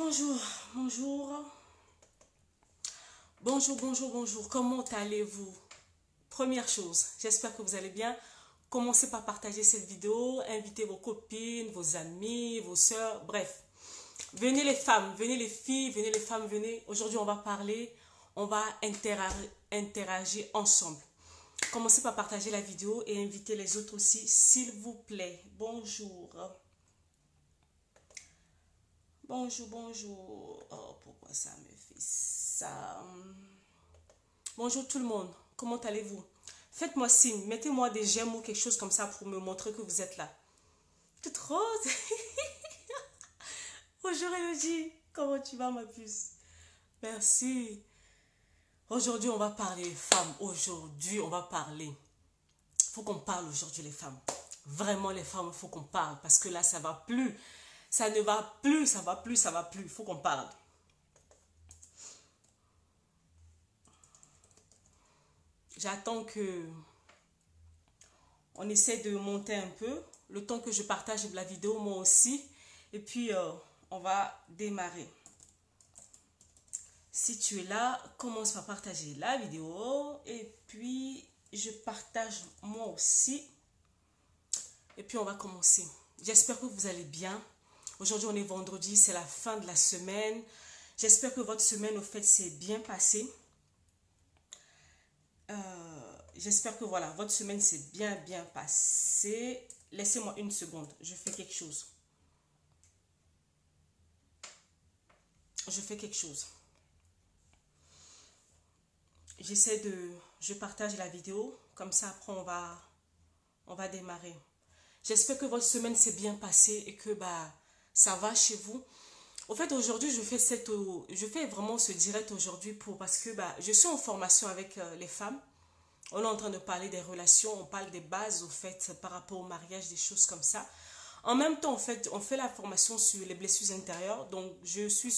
Bonjour, bonjour. Bonjour. Comment allez-vous? Première chose, j'espère que vous allez bien. Commencez par partager cette vidéo, invitez vos copines, vos amis, vos soeurs, bref. Venez les femmes, venez les filles, venez les femmes, venez. Aujourd'hui, on va parler, on va interagir ensemble. Commencez par partager la vidéo et invitez les autres aussi, s'il vous plaît. Bonjour. Bonjour. Oh, pourquoi ça me fait ça? Bonjour tout le monde. Comment allez-vous? Faites-moi signe. Mettez-moi des j'aime ou quelque chose comme ça pour me montrer que vous êtes là. Toute rose. Bonjour Elodie. Comment tu vas ma puce? Merci. Aujourd'hui, on va parler les femmes. Aujourd'hui, on va parler. Il faut qu'on parle aujourd'hui les femmes. Vraiment les femmes, il faut qu'on parle. Parce que là, ça va plus. Ça ne va plus, ça va plus. Il faut qu'on parle. J'attends que on essaie de monter un peu. Le temps que je partage la vidéo, moi aussi. Et puis, on va démarrer. Si tu es là, commence par partager la vidéo. Et puis, je partage moi aussi. Et puis, on va commencer. J'espère que vous allez bien. Aujourd'hui, on est vendredi, c'est la fin de la semaine. J'espère que votre semaine, au fait, s'est bien passée. J'espère que voilà, votre semaine s'est bien passée. Laissez-moi une seconde, je fais quelque chose. Je partage la vidéo, comme ça après on va démarrer. J'espère que votre semaine s'est bien passée et que ça va chez vous. Au fait, aujourd'hui, je fais vraiment ce direct aujourd'hui parce que je suis en formation avec les femmes. On est en train de parler des relations, on parle des bases, au fait, par rapport au mariage, des choses comme ça. En même temps, en fait, on fait la formation sur les blessures intérieures. Donc, je suis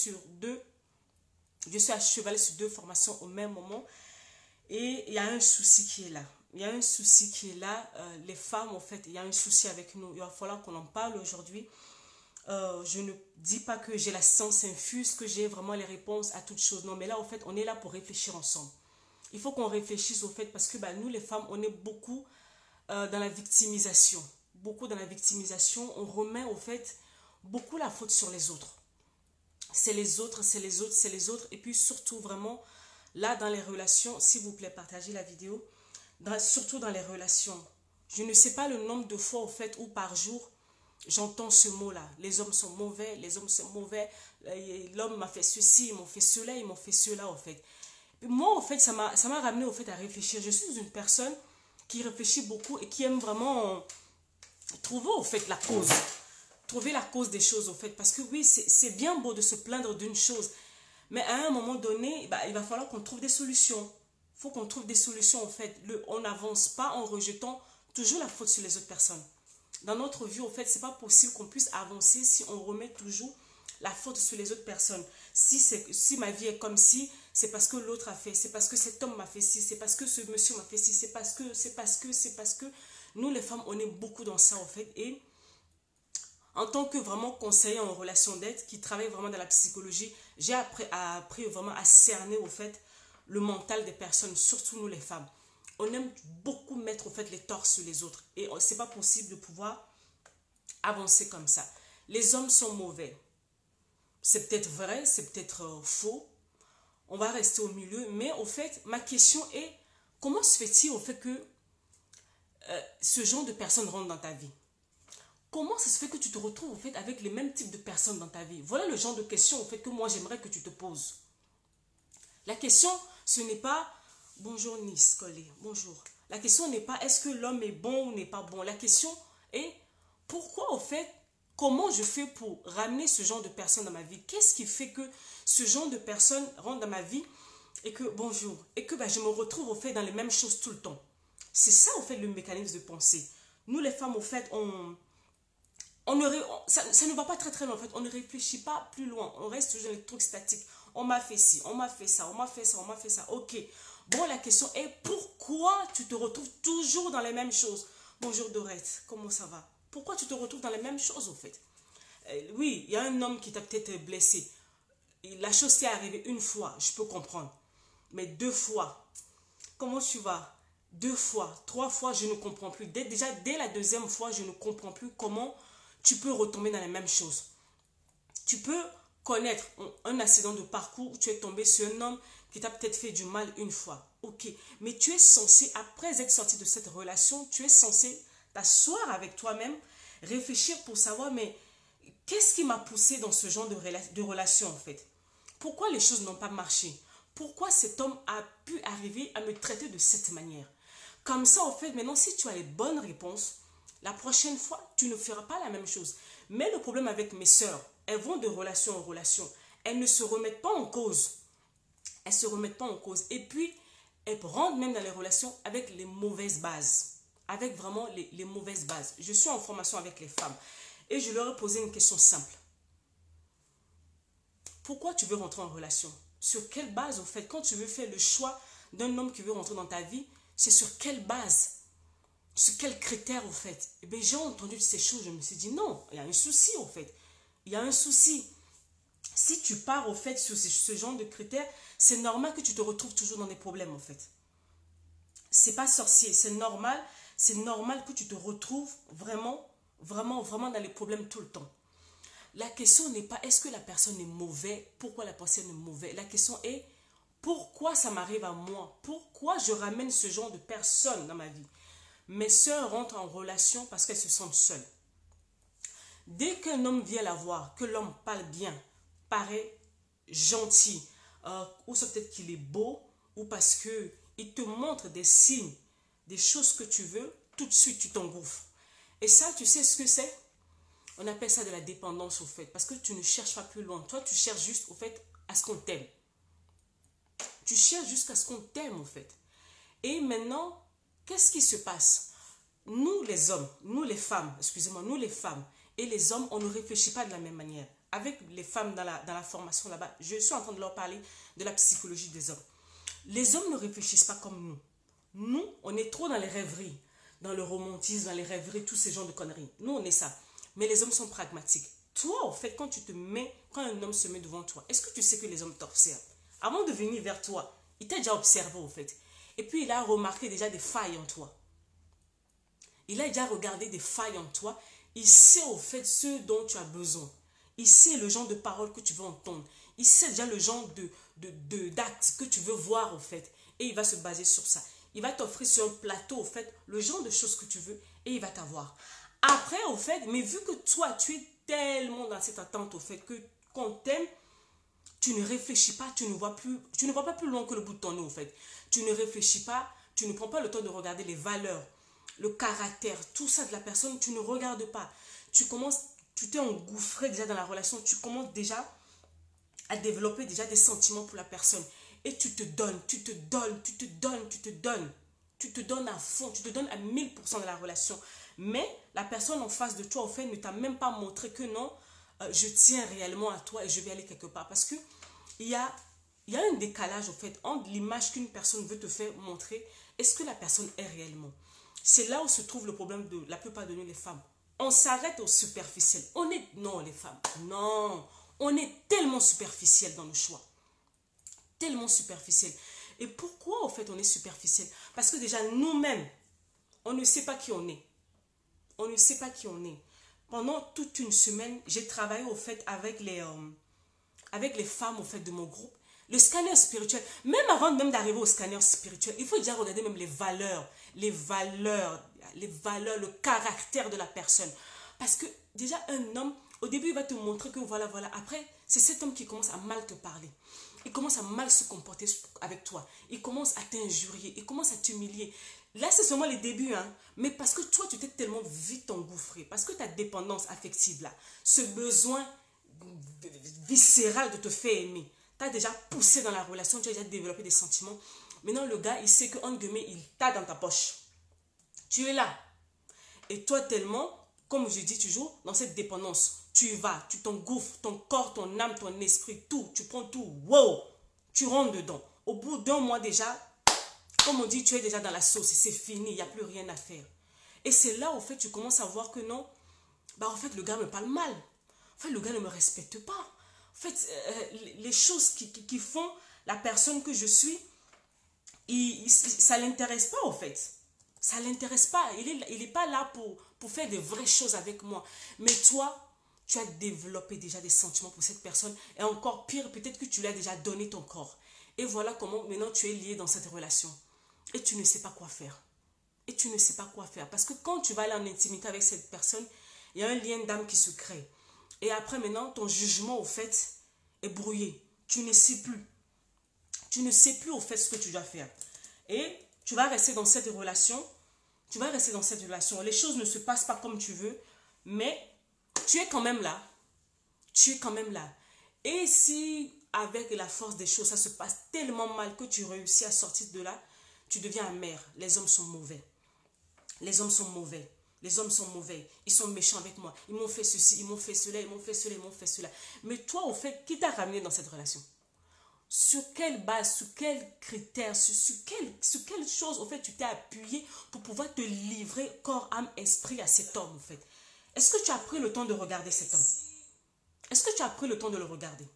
à cheval sur deux formations au même moment. Et il y a un souci qui est là. Les femmes, en fait, il y a un souci avec nous. Il va falloir qu'on en parle aujourd'hui. Je ne dis pas que j'ai la science infuse, que j'ai vraiment les réponses à toutes choses. Non, mais là, en fait, on est là pour réfléchir ensemble. Il faut qu'on réfléchisse au fait parce que nous, les femmes, on est beaucoup dans la victimisation. On remet au fait beaucoup la faute sur les autres. C'est les autres. Et puis surtout, vraiment, là, dans les relations, s'il vous plaît, partagez la vidéo. Surtout dans les relations. Je ne sais pas le nombre de fois, au fait, ou par jour, j'entends ce mot-là. Les hommes sont mauvais, l'homme m'a fait ceci, ils m'ont fait cela, ils m'ont fait cela, au fait. Moi, en fait, ça m'a ramené au fait à réfléchir. Je suis une personne qui réfléchit beaucoup et qui aime vraiment trouver au fait la cause. Trouver la cause des choses au fait. Parce que oui, c'est bien beau de se plaindre d'une chose. Mais à un moment donné, il va falloir qu'on trouve des solutions. Il faut qu'on trouve des solutions en fait. On n'avance pas en rejetant toujours la faute sur les autres personnes. Dans notre vie, en fait, c'est pas possible qu'on puisse avancer si on remet toujours la faute sur les autres personnes. Si ma vie est comme si, c'est parce que l'autre a fait, c'est parce que cet homme m'a fait ci, c'est parce que ce monsieur m'a fait ci, c'est parce que. Nous, les femmes, on est beaucoup dans ça, en fait. Et en tant que vraiment conseiller en relation d'aide, qui travaille vraiment dans la psychologie, j'ai appris vraiment à cerner, au fait, le mental des personnes, surtout nous, les femmes. On aime beaucoup mettre, au fait, les torts sur les autres. Et c'est pas possible de pouvoir avancer comme ça. Les hommes sont mauvais. C'est peut-être vrai, c'est peut-être faux. On va rester au milieu. Mais au fait, ma question est, comment se fait-il au fait que ce genre de personnes rentrent dans ta vie? Comment ça se fait que tu te retrouves au fait avec les mêmes types de personnes dans ta vie? Voilà le genre de question au fait que moi j'aimerais que tu te poses. La question, ce n'est pas bonjour Nice Collé, bonjour. La question n'est pas est-ce que l'homme est bon ou n'est pas bon. La question est pourquoi au fait, comment je fais pour ramener ce genre de personnes dans ma vie? Qu'est-ce qui fait que ce genre de personnes rentrent dans ma vie et que je me retrouve au fait dans les mêmes choses tout le temps? C'est ça au fait le mécanisme de pensée. Nous les femmes au fait ça ne va pas très très loin en fait. On ne réfléchit pas plus loin. On reste toujours dans les trucs statiques. On m'a fait ci, on m'a fait ça, on m'a fait ça, on m'a fait ça. Ok. Bon, la question est pourquoi tu te retrouves toujours dans les mêmes choses? Bonjour Dorette, comment ça va? Pourquoi tu te retrouves dans les mêmes choses au fait? Oui, il y a un homme qui t'a peut-être blessé. la chose t'est arrivée une fois, je peux comprendre. Mais 2 fois, comment tu vas? 2 fois, 3 fois, je ne comprends plus. Déjà, dès la 2e fois, je ne comprends plus comment tu peux retomber dans les mêmes choses. Tu peux connaître un accident de parcours où tu es tombé sur un homme qui t'a peut-être fait du mal une fois. Ok, mais tu es censé, après être sorti de cette relation, tu es censé t'asseoir avec toi-même, réfléchir pour savoir, mais qu'est-ce qui m'a poussé dans ce genre de relation en fait? Pourquoi les choses n'ont pas marché? Pourquoi cet homme a pu arriver à me traiter de cette manière? Comme ça, en fait, maintenant, si tu as les bonnes réponses, la prochaine fois, tu ne feras pas la même chose. Mais le problème avec mes sœurs, elles vont de relation en relation. Elles ne se remettent pas en cause. Elles ne se remettent pas en cause. Et puis, elles rentrent même dans les relations avec les mauvaises bases. Avec vraiment les mauvaises bases. Je suis en formation avec les femmes. Et je leur ai posé une question simple. Pourquoi tu veux rentrer en relation? Sur quelle base, au fait, quand tu veux faire le choix d'un homme qui veut rentrer dans ta vie, c'est sur quelle base? Sur quels critères, au fait? Eh bien, j'ai entendu ces choses, je me suis dit, non, il y a un souci, au fait. Il y a un souci. Si tu pars, au fait, sur ce genre de critères, c'est normal que tu te retrouves toujours dans des problèmes, en fait. C'est pas sorcier, c'est normal que tu te retrouves vraiment dans les problèmes tout le temps. La question n'est pas est-ce que la personne est mauvaise, pourquoi la personne est mauvaise. La question est pourquoi ça m'arrive à moi, pourquoi je ramène ce genre de personnes dans ma vie. Mes sœurs rentrent en relation parce qu'elles se sentent seules. Dès qu'un homme vient la voir, que l'homme parle bien, paraît gentil, ou c'est peut-être qu'il est beau, ou parce qu'il te montre des signes, des choses que tu veux, tout de suite tu t'engouffres. Et ça, tu sais ce que c'est? On appelle ça de la dépendance au fait. Parce que tu ne cherches pas plus loin. Toi, tu cherches juste au fait à ce qu'on t'aime. Tu cherches jusqu'à ce qu'on t'aime au fait. Et maintenant, qu'est-ce qui se passe? Nous les hommes, nous les femmes, excusez-moi, nous les femmes et les hommes, on ne réfléchit pas de la même manière. Avec les femmes dans la formation là-bas, je suis en train de leur parler de la psychologie des hommes. Les hommes ne réfléchissent pas comme nous. Nous, on est trop dans les rêveries, dans le romantisme, dans les rêveries, tous ces genres de conneries. Nous, on est ça. Mais les hommes sont pragmatiques. Toi, en fait, quand un homme se met devant toi, est-ce que tu sais que les hommes t'observent? Avant de venir vers toi, il t'a déjà observé, en fait. Et puis, il a remarqué déjà des failles en toi. Il a déjà regardé des failles en toi. Il sait, au fait, ce dont tu as besoin. Il sait le genre de paroles que tu veux entendre. Il sait déjà le genre d'actes que tu veux voir, au fait. Et il va se baser sur ça. Il va t'offrir sur un plateau, au fait, le genre de choses que tu veux. Et il va t'avoir. Après, au fait, mais vu que toi, tu es tellement dans cette attente, au fait, que quand t'aime, tu ne réfléchis pas, tu ne vois pas plus loin que le bout de ton nez, au fait. Tu ne réfléchis pas, tu ne prends pas le temps de regarder les valeurs, le caractère, tout ça de la personne, tu ne regardes pas. Tu t'es engouffré déjà dans la relation, tu commences déjà à développer déjà des sentiments pour la personne. Et tu te donnes, tu te donnes à fond, tu te donnes à 1000% de la relation. Mais la personne en face de toi, au fait, ne t'a même pas montré que non, je tiens réellement à toi et je vais aller quelque part. Parce que il y a un décalage, au fait, entre l'image qu'une personne veut te faire montrer et ce que la personne est réellement. C'est là où se trouve le problème de la plupart de nous, les femmes. On s'arrête au superficiel. Non, les femmes, non. On est tellement superficiel dans nos choix. Tellement superficiel. Et pourquoi, au fait, on est superficiel? Parce que déjà, nous-mêmes, on ne sait pas qui on est. On ne sait pas qui on est. Pendant toute une semaine, j'ai travaillé au fait avec les femmes au fait de mon groupe. Le scanner spirituel, même avant même d'arriver au scanner spirituel, il faut déjà regarder même les valeurs, le caractère de la personne. Parce que déjà un homme, au début il va te montrer que voilà. Après, c'est cet homme qui commence à mal te parler. Il commence à mal se comporter avec toi. Il commence à t'injurier. Il commence à t'humilier. Là, c'est seulement les débuts, hein. Mais parce que toi, tu t'es tellement vite engouffré. Parce que ta dépendance affective, là, ce besoin viscéral de te faire aimer, tu as déjà poussé dans la relation, tu as déjà développé des sentiments. Maintenant, le gars, il sait que, entre guillemets, il t'a dans ta poche. Tu es là. Et toi, tellement, comme je dis toujours, dans cette dépendance, tu y vas, tu t'engouffres, ton corps, ton âme, ton esprit, tout, tu prends tout, wow, tu rentres dedans. Au bout d'un mois déjà, comme on dit, tu es déjà dans la sauce, c'est fini, il n'y a plus rien à faire. Et c'est là, au fait, tu commences à voir que non, bah en fait, le gars me parle mal. En fait, le gars ne me respecte pas. En fait, les choses qui font la personne que je suis, ça ne l'intéresse pas, en fait. Ça ne l'intéresse pas. Il est pas là pour faire des vraies choses avec moi. Mais toi, tu as développé déjà des sentiments pour cette personne. Et encore pire, peut-être que tu lui as déjà donné ton corps. Et voilà comment maintenant tu es lié dans cette relation. Et tu ne sais pas quoi faire. Et tu ne sais pas quoi faire. Parce que quand tu vas aller en intimité avec cette personne, il y a un lien d'âme qui se crée. Et après maintenant, ton jugement au fait est brouillé. Tu ne sais plus. Tu ne sais plus au fait ce que tu dois faire. Et tu vas rester dans cette relation. Tu vas rester dans cette relation. Les choses ne se passent pas comme tu veux. Mais tu es quand même là. Tu es quand même là. Et si avec la force des choses, ça se passe tellement mal que tu réussis à sortir de là, tu deviens amer. Les hommes sont mauvais. Les hommes sont mauvais. Les hommes sont mauvais. Ils sont méchants avec moi. Ils m'ont fait ceci, ils m'ont fait cela, ils m'ont fait cela, ils m'ont fait cela. Mais toi, au fait, qui t'a ramené dans cette relation? Sur quelle base, sur quels critères, sur quelle chose, au fait, tu t'es appuyé pour pouvoir te livrer corps, âme, esprit à cet homme, au fait? Est-ce que tu as pris le temps de regarder cet homme? Est-ce que tu as pris le temps de le regarder?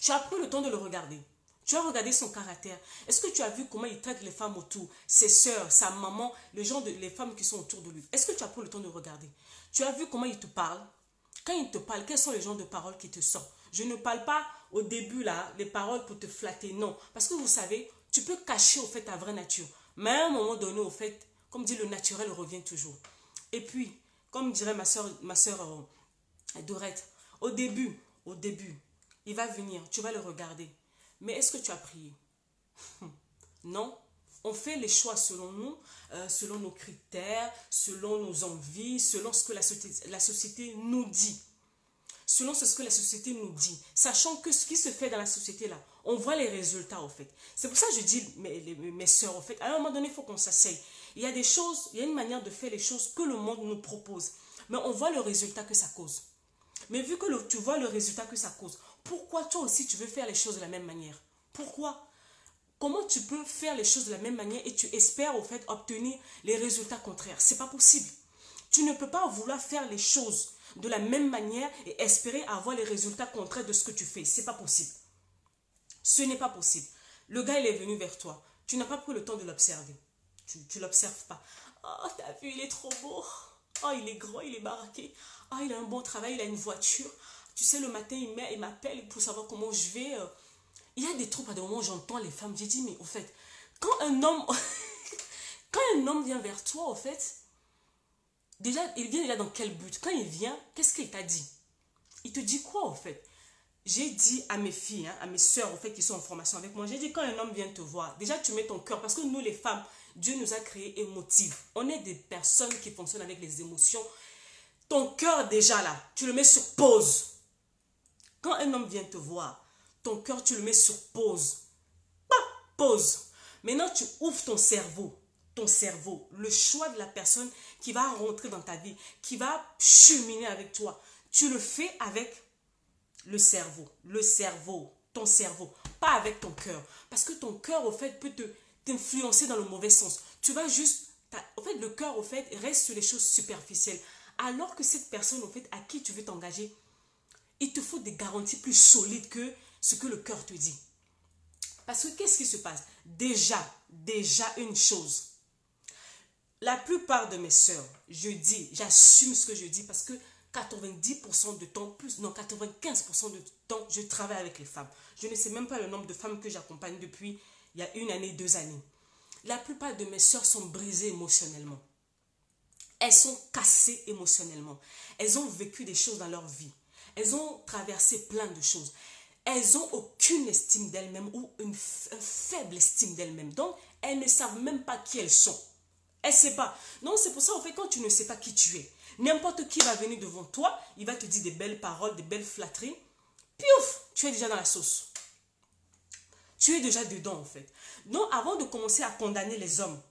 Tu as pris le temps de le regarder. Tu as regardé son caractère. Est-ce que tu as vu comment il traite les femmes autour, ses soeurs, sa maman, les femmes qui sont autour de lui? Est-ce que tu as pris le temps de regarder? Tu as vu comment il te parle? Quand il te parle, quels sont les genres de paroles qui te sortent? Je ne parle pas au début là, les paroles pour te flatter, non. Parce que vous savez, tu peux cacher au fait ta vraie nature. Mais à un moment donné, au fait, comme dit le naturel revient toujours. Et puis, comme dirait ma soeur Dorette, au début, il va venir, tu vas le regarder. Mais est-ce que tu as prié? Non. On fait les choix selon nous, selon nos critères, selon nos envies, selon ce que la société nous dit. Selon ce que la société nous dit. Sachant que ce qui se fait dans la société là, on voit les résultats au fait. C'est pour ça que je dis, mes soeurs, au fait, à un moment donné, il faut qu'on s'asseye. Il y a des choses, il y a une manière de faire les choses que le monde nous propose. Mais on voit le résultat que ça cause. Mais vu que tu vois le résultat que ça cause, pourquoi toi aussi tu veux faire les choses de la même manière? Pourquoi? Comment tu peux faire les choses de la même manière et tu espères au fait obtenir les résultats contraires? C'est pas possible. Tu ne peux pas vouloir faire les choses de la même manière et espérer avoir les résultats contraires de ce que tu fais. C'est pas possible. Ce n'est pas possible. Le gars, il est venu vers toi. Tu n'as pas pris le temps de l'observer. Tu l'observes pas. Oh, t'as vu, il est trop beau. Oh, il est gros, il est baraqué. Oh, il a un bon travail, il a une voiture. Tu sais, le matin, il m'appelle pour savoir comment je vais. Il y a des trucs, à des moments, j'entends les femmes. J'ai dit, mais au fait, quand un homme, quand un homme vient vers toi, au fait, déjà, il vient déjà dans quel but? Quand il vient, qu'est-ce qu'il t'a dit? Il te dit quoi, au fait? J'ai dit à mes filles, à mes soeurs, au fait, qui sont en formation avec moi, j'ai dit, quand un homme vient te voir, déjà, tu mets ton cœur, parce que nous, les femmes, Dieu nous a créés émotives. On est des personnes qui fonctionnent avec les émotions. Ton cœur, déjà, là, tu le mets sur pause. Quand un homme vient te voir, ton cœur, tu le mets sur pause. Pause. Maintenant, tu ouvres ton cerveau. Ton cerveau, le choix de la personne qui va rentrer dans ta vie, qui va cheminer avec toi. Tu le fais avec le cerveau, ton cerveau, pas avec ton cœur. Parce que ton cœur, au fait, peut t'influencer dans le mauvais sens. Tu vas juste, au fait, le cœur, au fait, reste sur les choses superficielles. Alors que cette personne, au fait, à qui tu veux t'engager, il te faut des garanties plus solides que ce que le cœur te dit. Parce que qu'est-ce qui se passe? Déjà une chose. La plupart de mes sœurs, j'assume ce que je dis parce que 90% de temps, plus, non, 95% de temps, je travaille avec les femmes. Je ne sais même pas le nombre de femmes que j'accompagne depuis il y a 1 année, 2 années. La plupart de mes sœurs sont brisées émotionnellement. Elles sont cassées émotionnellement. Elles ont vécu des choses dans leur vie. Elles ont traversé plein de choses. Elles n'ont aucune estime d'elles-mêmes ou une faible estime d'elles-mêmes. Donc, elles ne savent même pas qui elles sont. Elles ne savent pas. Non, c'est pour ça, en fait, quand tu ne sais pas qui tu es, n'importe qui va venir devant toi, il va te dire des belles paroles, des belles flatteries. Piouf, tu es déjà dans la sauce. Tu es déjà dedans, en fait. Donc, avant de commencer à condamner les hommes,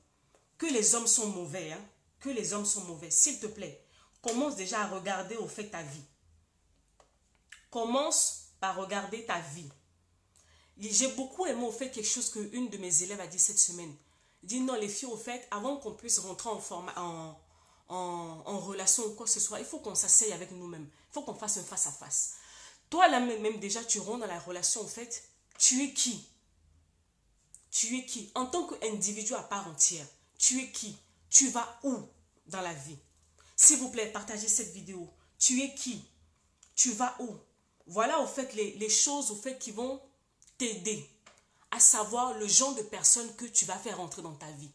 que les hommes sont mauvais, que les hommes sont mauvais, s'il te plaît, commence déjà à regarder au fait ta vie. Commence par regarder ta vie. J'ai beaucoup aimé au fait quelque chose qu'une de mes élèves a dit cette semaine. Elle dit non, les filles, au fait, avant qu'on puisse rentrer en relation ou quoi que ce soit, il faut qu'on s'asseye avec nous-mêmes. Il faut qu'on fasse un face-à-face. Toi, là même déjà, tu rentres dans la relation, en fait, tu es qui? Tu es qui? En tant qu'individu à part entière, tu es qui? Tu vas où dans la vie? S'il vous plaît, partagez cette vidéo. Tu es qui? Tu vas où? Voilà, au fait, les choses, au fait, qui vont t'aider à savoir le genre de personne que tu vas faire rentrer dans ta vie.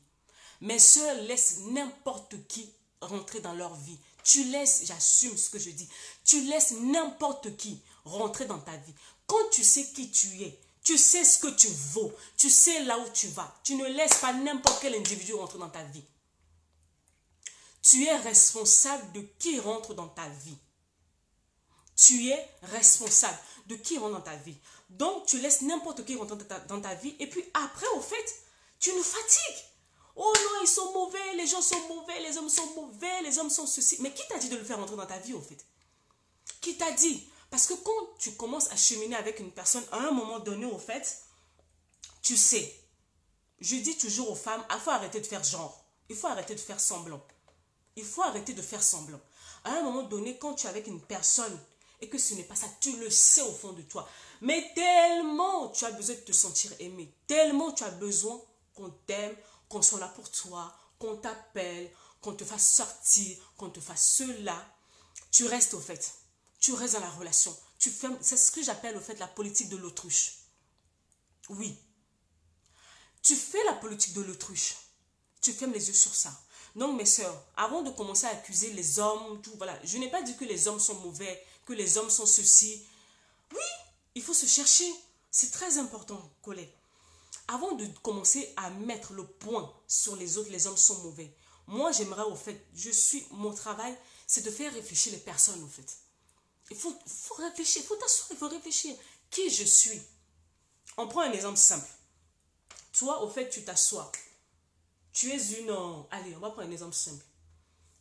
Mes soeurs laissent n'importe qui rentrer dans leur vie. Tu laisses, j'assume ce que je dis, tu laisses n'importe qui rentrer dans ta vie. Quand tu sais qui tu es, tu sais ce que tu vaux, tu sais là où tu vas. Tu ne laisses pas n'importe quel individu rentrer dans ta vie. Tu es responsable de qui rentre dans ta vie. Tu es responsable de qui rentre dans ta vie. Donc, tu laisses n'importe qui rentrer dans ta vie. Et puis après, au fait, tu nous fatigues. Oh non, ils sont mauvais, les gens sont mauvais, les hommes sont mauvais, les hommes sont ceci. Mais qui t'a dit de le faire rentrer dans ta vie, au fait? Qui t'a dit? Parce que quand tu commences à cheminer avec une personne, à un moment donné, au fait, tu sais. Je dis toujours aux femmes, il faut arrêter de faire genre. Il faut arrêter de faire semblant. Il faut arrêter de faire semblant. À un moment donné, quand tu es avec une personne et que ce n'est pas ça, tu le sais au fond de toi. Mais tellement tu as besoin de te sentir aimé, tellement tu as besoin qu'on t'aime, qu'on soit là pour toi, qu'on t'appelle, qu'on te fasse sortir, qu'on te fasse cela. Tu restes au fait. Tu restes dans la relation. C'est ce que j'appelle au fait la politique de l'autruche. Oui. Tu fais la politique de l'autruche. Tu fermes les yeux sur ça. Donc mes soeurs, avant de commencer à accuser les hommes, tout, voilà, je n'ai pas dit que les hommes sont mauvais, que les hommes sont ceci. Oui, il faut se chercher. C'est très important, collègues. Avant de commencer à mettre le point sur les autres, les hommes sont mauvais. Moi, j'aimerais au fait, mon travail, c'est de faire réfléchir les personnes au fait. Il faut réfléchir, il faut t'asseoir, il faut réfléchir. Qui je suis? On prend un exemple simple. Toi, au fait, tu t'assois. Tu es une... allez, on va prendre un exemple simple.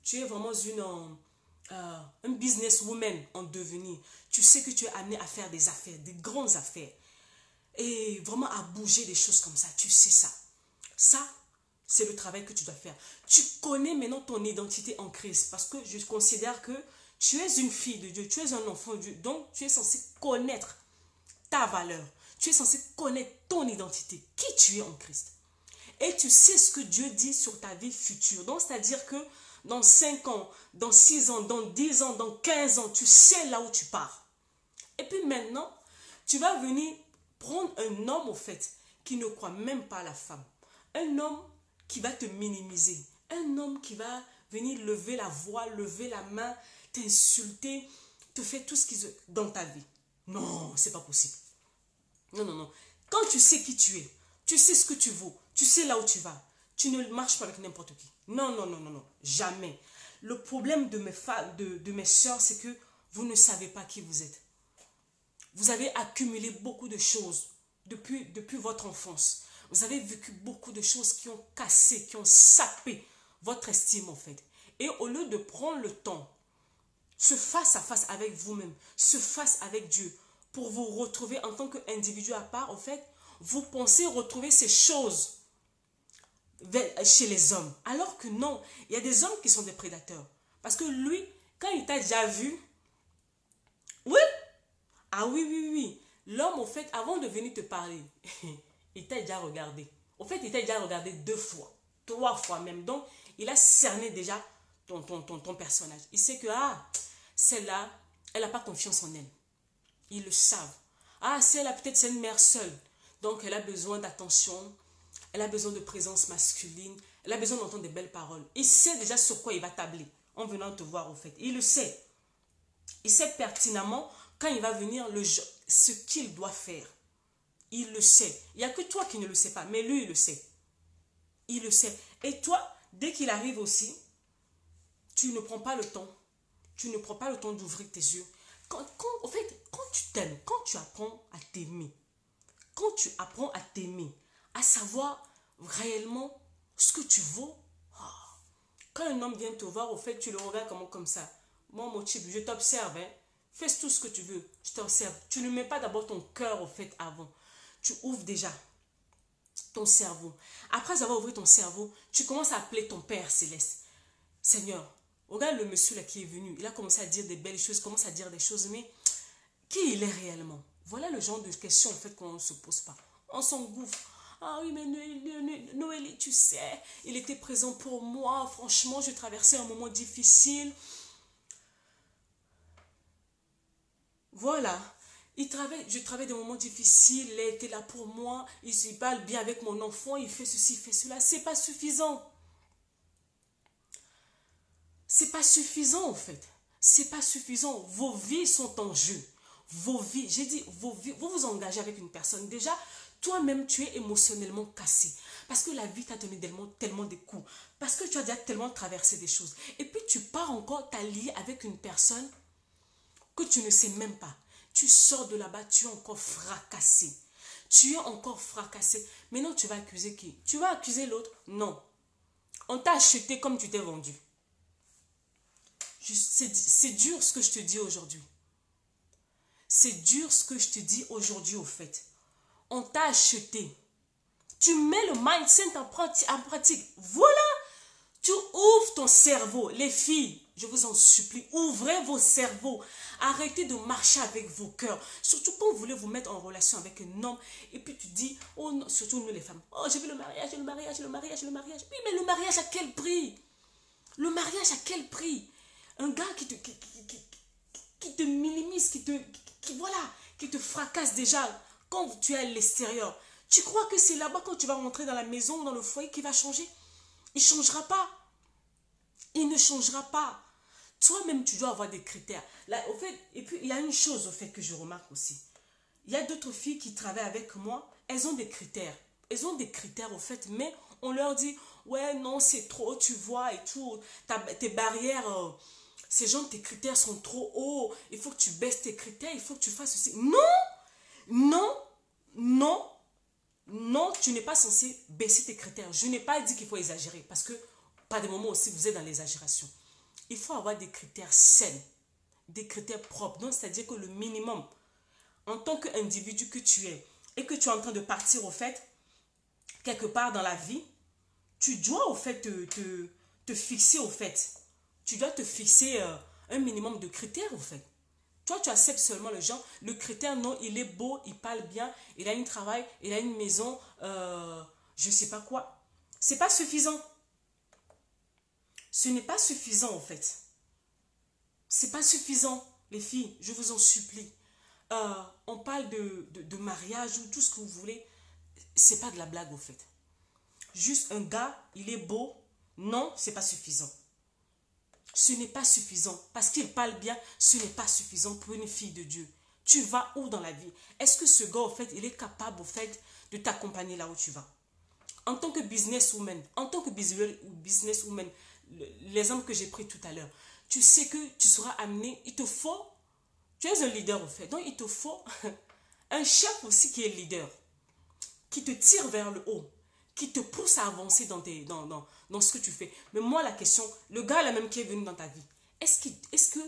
Tu es vraiment un businesswoman en devenir. Tu sais que tu es amené à faire des affaires, des grandes affaires. Et vraiment à bouger des choses comme ça. Tu sais ça. Ça, c'est le travail que tu dois faire. Tu connais maintenant ton identité en Christ. Parce que je considère que tu es une fille de Dieu. Tu es un enfant de Dieu. Donc, tu es censé connaître ta valeur. Tu es censé connaître ton identité. Qui tu es en Christ. Et tu sais ce que Dieu dit sur ta vie future. Donc, c'est-à-dire que dans 5 ans, dans 6 ans, dans 10 ans, dans 15 ans, tu sais là où tu pars. Et puis maintenant, tu vas venir prendre un homme, au fait, qui ne croit même pas à la femme. Un homme qui va te minimiser. Un homme qui va venir lever la voix, lever la main, t'insulter, te faire tout ce qu'il veut dans ta vie. Non, c'est pas possible. Non, non, non. Quand tu sais qui tu es, tu sais ce que tu vaux, tu sais là où tu vas, tu ne marches pas avec n'importe qui. Non, non, non, non, non. Jamais. Le problème de mes soeurs, c'est que vous ne savez pas qui vous êtes. Vous avez accumulé beaucoup de choses depuis votre enfance. Vous avez vécu beaucoup de choses qui ont cassé, qui ont sapé votre estime en fait. Et au lieu de prendre le temps, se face à face avec vous-même, se face avec Dieu, pour vous retrouver en tant qu'individu à part, en fait, vous pensez retrouver ces choses chez les hommes. Alors que non, il y a des hommes qui sont des prédateurs. Parce que lui, quand il t'a déjà vu, oui, ah oui, oui, oui, l'homme, au fait, avant de venir te parler, il t'a déjà regardé. Au fait, il t'a déjà regardé 2 fois, 3 fois même. Donc, il a cerné déjà ton personnage. Il sait que, celle-là, elle n'a pas confiance en elle. Ils le savent. Celle-là, peut-être c'est une mère seule. Donc, elle a besoin d'attention. Elle a besoin de présence masculine. Elle a besoin d'entendre des belles paroles. Il sait déjà sur quoi il va tabler en venant te voir, au fait. Il le sait. Il sait pertinemment quand il va venir, ce qu'il doit faire. Il le sait. Il n'y a que toi qui ne le sais pas, mais lui, il le sait. Il le sait. Et toi, dès qu'il arrive aussi, tu ne prends pas le temps. Tu ne prends pas le temps d'ouvrir tes yeux. Au fait, quand tu t'aimes, quand tu apprends à t'aimer, quand tu apprends à t'aimer, à savoir réellement ce que tu vaux, quand un homme vient te voir, au fait, tu le regardes comme ça. Moi, mon type, je t'observe, hein. Fais tout ce que tu veux, je t'observe. Tu ne mets pas d'abord ton cœur, au fait, avant. Tu ouvres déjà ton cerveau. Après avoir ouvert ton cerveau, tu commences à appeler ton Père Céleste. Seigneur, regarde le monsieur là qui est venu. Il a commencé à dire des belles choses, commence à dire des choses, mais qui il est réellement? Voilà le genre de questions en fait qu'on ne se pose pas. On s'engouffre. Ah oui, mais Noélie, tu sais, il était présent pour moi. Franchement, je traversais un moment difficile. Voilà. Je travaille des moments difficiles. Il était là pour moi. Il se parle bien avec mon enfant. Il fait ceci, il fait cela. C'est pas suffisant. C'est pas suffisant en fait. C'est pas suffisant. Vos vies sont en jeu. Vos vies, j'ai dit vos vies, vous vous engagez avec une personne. Déjà, toi-même, tu es émotionnellement cassé. Parce que la vie t'a donné tellement de coups. Parce que tu as déjà tellement traversé des choses. Et puis tu pars encore t'allier avec une personne que tu ne sais même pas. Tu sors de là-bas, tu es encore fracassé. Tu es encore fracassé. Maintenant, tu vas accuser qui? Tu vas accuser l'autre? Non. On t'a acheté comme tu t'es vendu. C'est dur ce que je te dis aujourd'hui. C'est dur ce que je te dis aujourd'hui au fait. On t'a acheté. Tu mets le mindset en pratique. Voilà. Tu ouvres ton cerveau. Les filles, je vous en supplie, ouvrez vos cerveaux. Arrêtez de marcher avec vos cœurs. Surtout quand vous voulez vous mettre en relation avec un homme. Et puis tu dis, oh non, surtout nous les femmes. Oh, j'ai vu le mariage, le mariage, le mariage, le mariage. Oui, mais le mariage à quel prix? Le mariage à quel prix? Un gars qui te minimise, qui te fracasse déjà quand tu es à l'extérieur. Tu crois que c'est là-bas quand tu vas rentrer dans la maison ou dans le foyer qui va changer? Il ne changera pas. Il ne changera pas. Toi-même, tu dois avoir des critères. Là, au fait, et puis, il y a une chose au fait que je remarque aussi. Il y a d'autres filles qui travaillent avec moi. Elles ont des critères. Elles ont des critères au fait, mais on leur dit, ouais, non, c'est trop, tu vois, et tout. Tes barrières, ces gens, tes critères sont trop hauts. Il faut que tu baisses tes critères, il faut que tu fasses ceci. Non, non, non, non, tu n'es pas censé baisser tes critères. Je n'ai pas dit qu'il faut exagérer, parce que pas des moments aussi vous êtes dans l'exagération. Il faut avoir des critères sains, des critères propres. Donc, c'est-à-dire que le minimum, en tant qu'individu que tu es, et que tu es en train de partir au fait, quelque part dans la vie, tu dois au fait te fixer au fait. Tu dois te fixer un minimum de critères au fait. Toi, tu acceptes seulement le genre, le critère, non, il est beau, il parle bien, il a un travail, il a une maison, je ne sais pas quoi. C'est pas suffisant. Ce n'est pas suffisant en fait. C'est pas suffisant, les filles, je vous en supplie. On parle de mariage ou tout ce que vous voulez. C'est pas de la blague au fait. Juste un gars, il est beau. Non, c'est pas suffisant. Ce n'est pas suffisant. Parce qu'il parle bien, ce n'est pas suffisant pour une fille de Dieu. Tu vas où dans la vie? Est-ce que ce gars, au fait, il est capable, au fait, de t'accompagner là où tu vas? En tant que businesswoman, l'exemple que j'ai pris tout à l'heure, tu sais que tu seras amené, tu es un leader, au fait. Donc, il te faut un chef aussi qui est leader, qui te tire vers le haut, qui te pousse à avancer dans ce que tu fais. Mais moi, la question, le gars là même qui est venu dans ta vie, est-ce que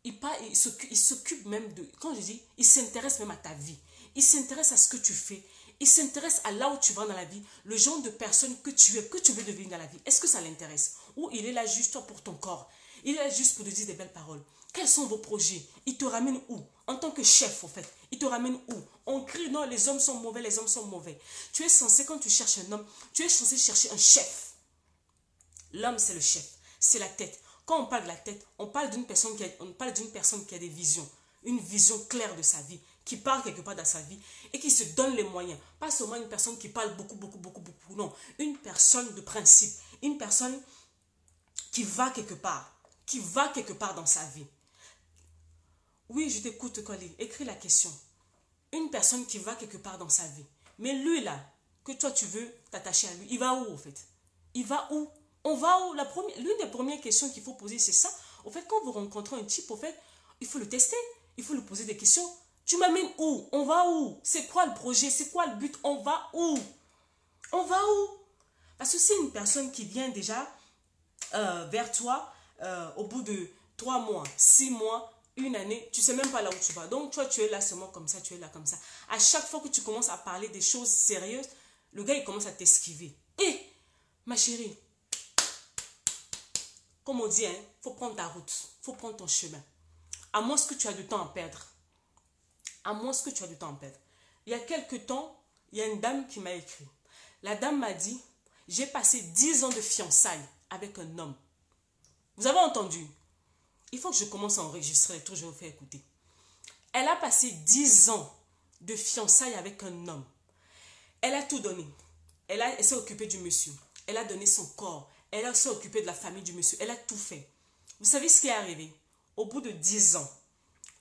il s'occupe même de, quand je dis, il s'intéresse même à ta vie, il s'intéresse à ce que tu fais, il s'intéresse à là où tu vas dans la vie, le genre de personne que tu es, que tu veux devenir dans la vie. Est-ce que ça l'intéresse? Ou il est là juste pour ton corps, il est là juste pour te dire des belles paroles. Quels sont vos projets? Il te ramène où? En tant que chef, au fait, il te ramène où? On crie, non, les hommes sont mauvais, les hommes sont mauvais. Tu es censé, quand tu cherches un homme, tu es censé chercher un chef. L'homme, c'est le chef, c'est la tête. Quand on parle de la tête, on parle d'une personne qui a des visions, une vision claire de sa vie, qui parle quelque part dans sa vie et qui se donne les moyens. Pas seulement une personne qui parle beaucoup, beaucoup, beaucoup, beaucoup. Non, une personne de principe, une personne qui va quelque part dans sa vie. Oui, je t'écoute, Colin. Écris la question. Une personne qui va quelque part dans sa vie. Mais lui, là, que toi, tu veux t'attacher à lui, il va où, au fait? Il va où? On va où? L'une des premières questions qu'il faut poser, c'est ça. Au fait, quand vous rencontrez un type, au fait, il faut le tester. Il faut lui poser des questions. Tu m'amènes où? On va où? C'est quoi le projet? C'est quoi le but? On va où? On va où? Parce que c'est une personne qui vient déjà vers toi au bout de 3 mois, 6 mois, une année, tu ne sais même pas là où tu vas. Donc, toi, tu es là seulement comme ça, tu es là comme ça. À chaque fois que tu commences à parler des choses sérieuses, le gars, il commence à t'esquiver. Et, ma chérie, comme on dit, faut prendre ta route, faut prendre ton chemin. À moins que tu as du temps à perdre. À moins que tu as du temps à perdre. Il y a quelques temps, il y a une dame qui m'a écrit. La dame m'a dit, j'ai passé 10 ans de fiançailles avec un homme. Vous avez entendu? Il faut que je commence à enregistrer les trucs, je vais vous faire écouter. Elle a passé 10 ans de fiançailles avec un homme. Elle a tout donné. Elle s'est occupée du monsieur. Elle a donné son corps. Elle s'est occupée de la famille du monsieur. Elle a tout fait. Vous savez ce qui est arrivé? Au bout de 10 ans,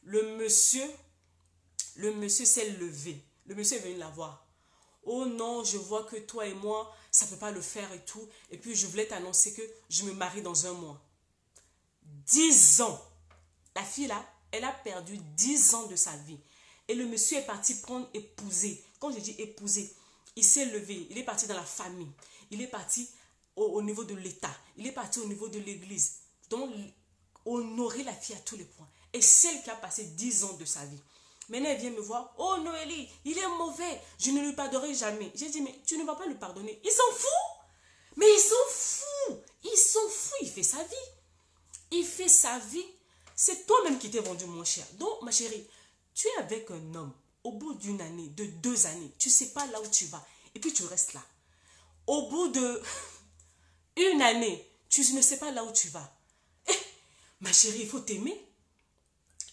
le monsieur s'est levé. Le monsieur est venu la voir. Oh non, je vois que toi et moi, ça ne peut pas le faire et tout. Et puis je voulais t'annoncer que je me marie dans un mois. 10 ans. La fille là, elle a perdu 10 ans de sa vie. Et le monsieur est parti prendre épouser. Quand je dis épouser, il s'est levé. Il est parti dans la famille. Il est parti au niveau de l'État. Il est parti au niveau de l'église. Donc, honorer la fille à tous les points. Et celle qui a passé 10 ans de sa vie. Maintenant, elle vient me voir. Oh, Noélie, il est mauvais. Je ne lui pardonnerai jamais. J'ai dit, mais tu ne vas pas lui pardonner. Il s'en fout. Mais il s'en fout. Il s'en fout. Il fait sa vie. Il fait sa vie. C'est toi-même qui t'es vendu, mon cher. Donc, ma chérie, tu es avec un homme. Au bout d'une année, de 2 années, tu ne sais pas là où tu vas. Et puis, tu restes là. Au bout de une année, tu ne sais pas là où tu vas. Eh, ma chérie, il faut t'aimer.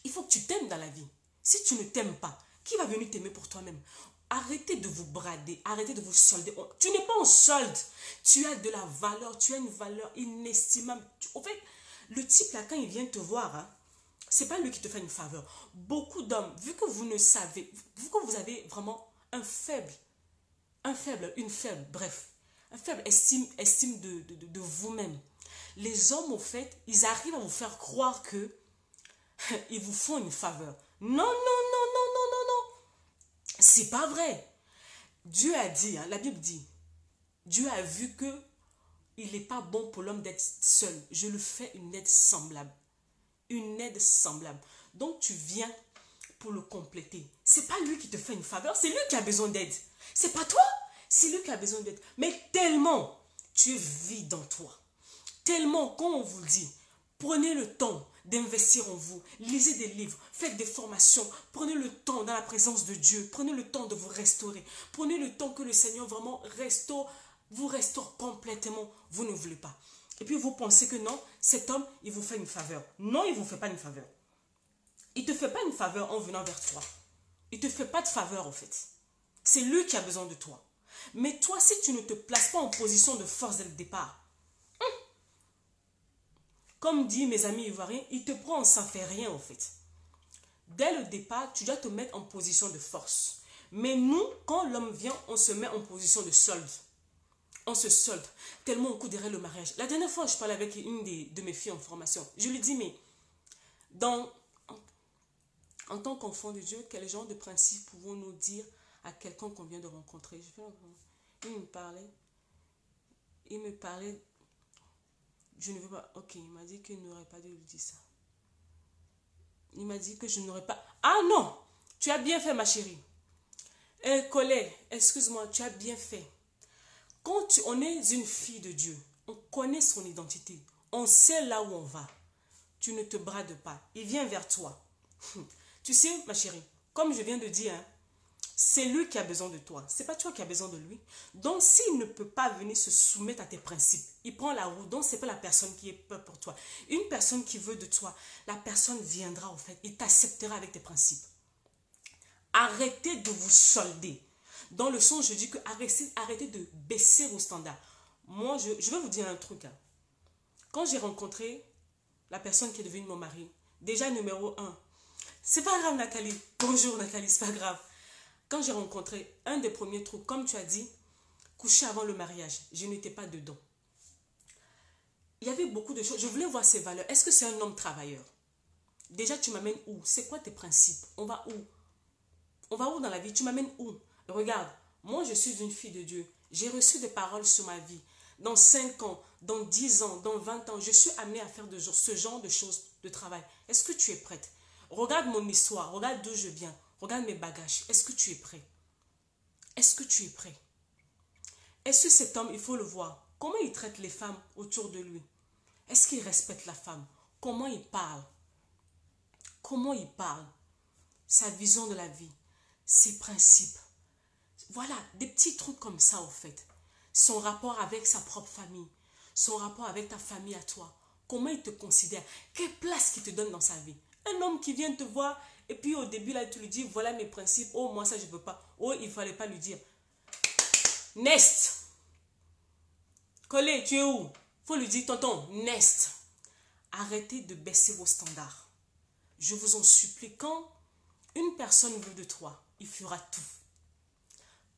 Il faut que tu t'aimes dans la vie. Si tu ne t'aimes pas, qui va venir t'aimer pour toi-même? Arrêtez de vous brader, arrêtez de vous solder. Tu n'es pas en solde. Tu as de la valeur, tu as une valeur inestimable. En fait, le type là, quand il vient te voir, hein, c'est pas lui qui te fait une faveur. Beaucoup d'hommes, vu que vous ne savez, vu que vous avez vraiment un faible, bref, un faible estime de vous-même. Les hommes, au fait, ils arrivent à vous faire croire que ils vous font une faveur. Non, non, non, non, non, non, non. C'est pas vrai. Dieu a dit, hein, la Bible dit, Dieu a vu que il n'est pas bon pour l'homme d'être seul. Je lui fais une aide semblable. Une aide semblable. Donc tu viens pour le compléter. C'est pas lui qui te fait une faveur, c'est lui qui a besoin d'aide. C'est pas toi, c'est lui qui a besoin d'aide. Mais tellement tu es vide en toi. Tellement, quand on vous dit, prenez le temps d'investir en vous. Lisez des livres, faites des formations. Prenez le temps dans la présence de Dieu. Prenez le temps de vous restaurer. Prenez le temps que le Seigneur vraiment vous restaure complètement. Vous ne voulez pas. Et puis vous pensez que non, cet homme, il vous fait une faveur. Non, il ne vous fait pas une faveur. Il ne te fait pas une faveur en venant vers toi. Il ne te fait pas de faveur en fait. C'est lui qui a besoin de toi. Mais toi, si tu ne te places pas en position de force dès le départ, comme dit mes amis ivoiriens, il te prend sans faire rien en fait. Dès le départ, tu dois te mettre en position de force. Mais nous, quand l'homme vient, on se met en position de solde. On se solde, tellement on court derrière le mariage. La dernière fois, je parlais avec une de mes filles en formation. Je lui dis, mais en tant qu'enfant de Dieu, quel genre de principe pouvons-nous dire à quelqu'un qu'on vient de rencontrer? Il me parlait, je ne veux pas, ok, il m'a dit qu'il n'aurait pas dû lui dire ça. Il m'a dit que je n'aurais pas, ah non, tu as bien fait ma chérie. Collègue, excuse-moi, tu as bien fait. Quand on est une fille de Dieu, on connaît son identité, on sait là où on va. Tu ne te brades pas, il vient vers toi. Tu sais, ma chérie, comme je viens de dire, hein, c'est lui qui a besoin de toi. Ce n'est pas toi qui as besoin de lui. Donc, s'il ne peut pas venir se soumettre à tes principes, il prend la route. Donc, ce n'est pas la personne qui est peur pour toi. Une personne qui veut de toi, la personne viendra en fait. Il t'acceptera avec tes principes. Arrêtez de vous solder. Dans le sens, je dis que arrêtez de baisser vos standards. Moi, je vais vous dire un truc. Hein. Quand j'ai rencontré la personne qui est devenue mon mari, déjà numéro 1, c'est pas grave Nathalie. Bonjour Nathalie, c'est pas grave. Quand j'ai rencontré un des premiers trucs, comme tu as dit, coucher avant le mariage, je n'étais pas dedans. Il y avait beaucoup de choses. Je voulais voir ses valeurs. Est-ce que c'est un homme travailleur? Déjà, tu m'amènes où? C'est quoi tes principes? On va où? On va où dans la vie? Tu m'amènes où? Regarde, moi je suis une fille de Dieu. J'ai reçu des paroles sur ma vie. Dans 5 ans, dans 10 ans, dans 20 ans, je suis amenée à faire ce genre de choses, de travail. Est-ce que tu es prête? Regarde mon histoire, regarde d'où je viens, regarde mes bagages. Est-ce que tu es prêt? Est-ce que tu es prêt? Est-ce que cet homme, il faut le voir, comment il traite les femmes autour de lui? Est-ce qu'il respecte la femme? Comment il parle? Comment il parle? sa vision de la vie, ses principes. Voilà, des petits trucs comme ça, au fait. Son rapport avec sa propre famille, son rapport avec ta famille à toi. Comment il te considère? Quelle place qu'il te donne dans sa vie? Un homme qui vient te voir et puis au début, là, tu lui dis, voilà mes principes. Oh, moi, ça, je ne veux pas. Oh, il ne fallait pas lui dire. Nest. Collé, tu es où? Il faut lui dire, tonton, Nest. Arrêtez de baisser vos standards. Je vous en supplie, quand une personne veut de toi, il fera tout.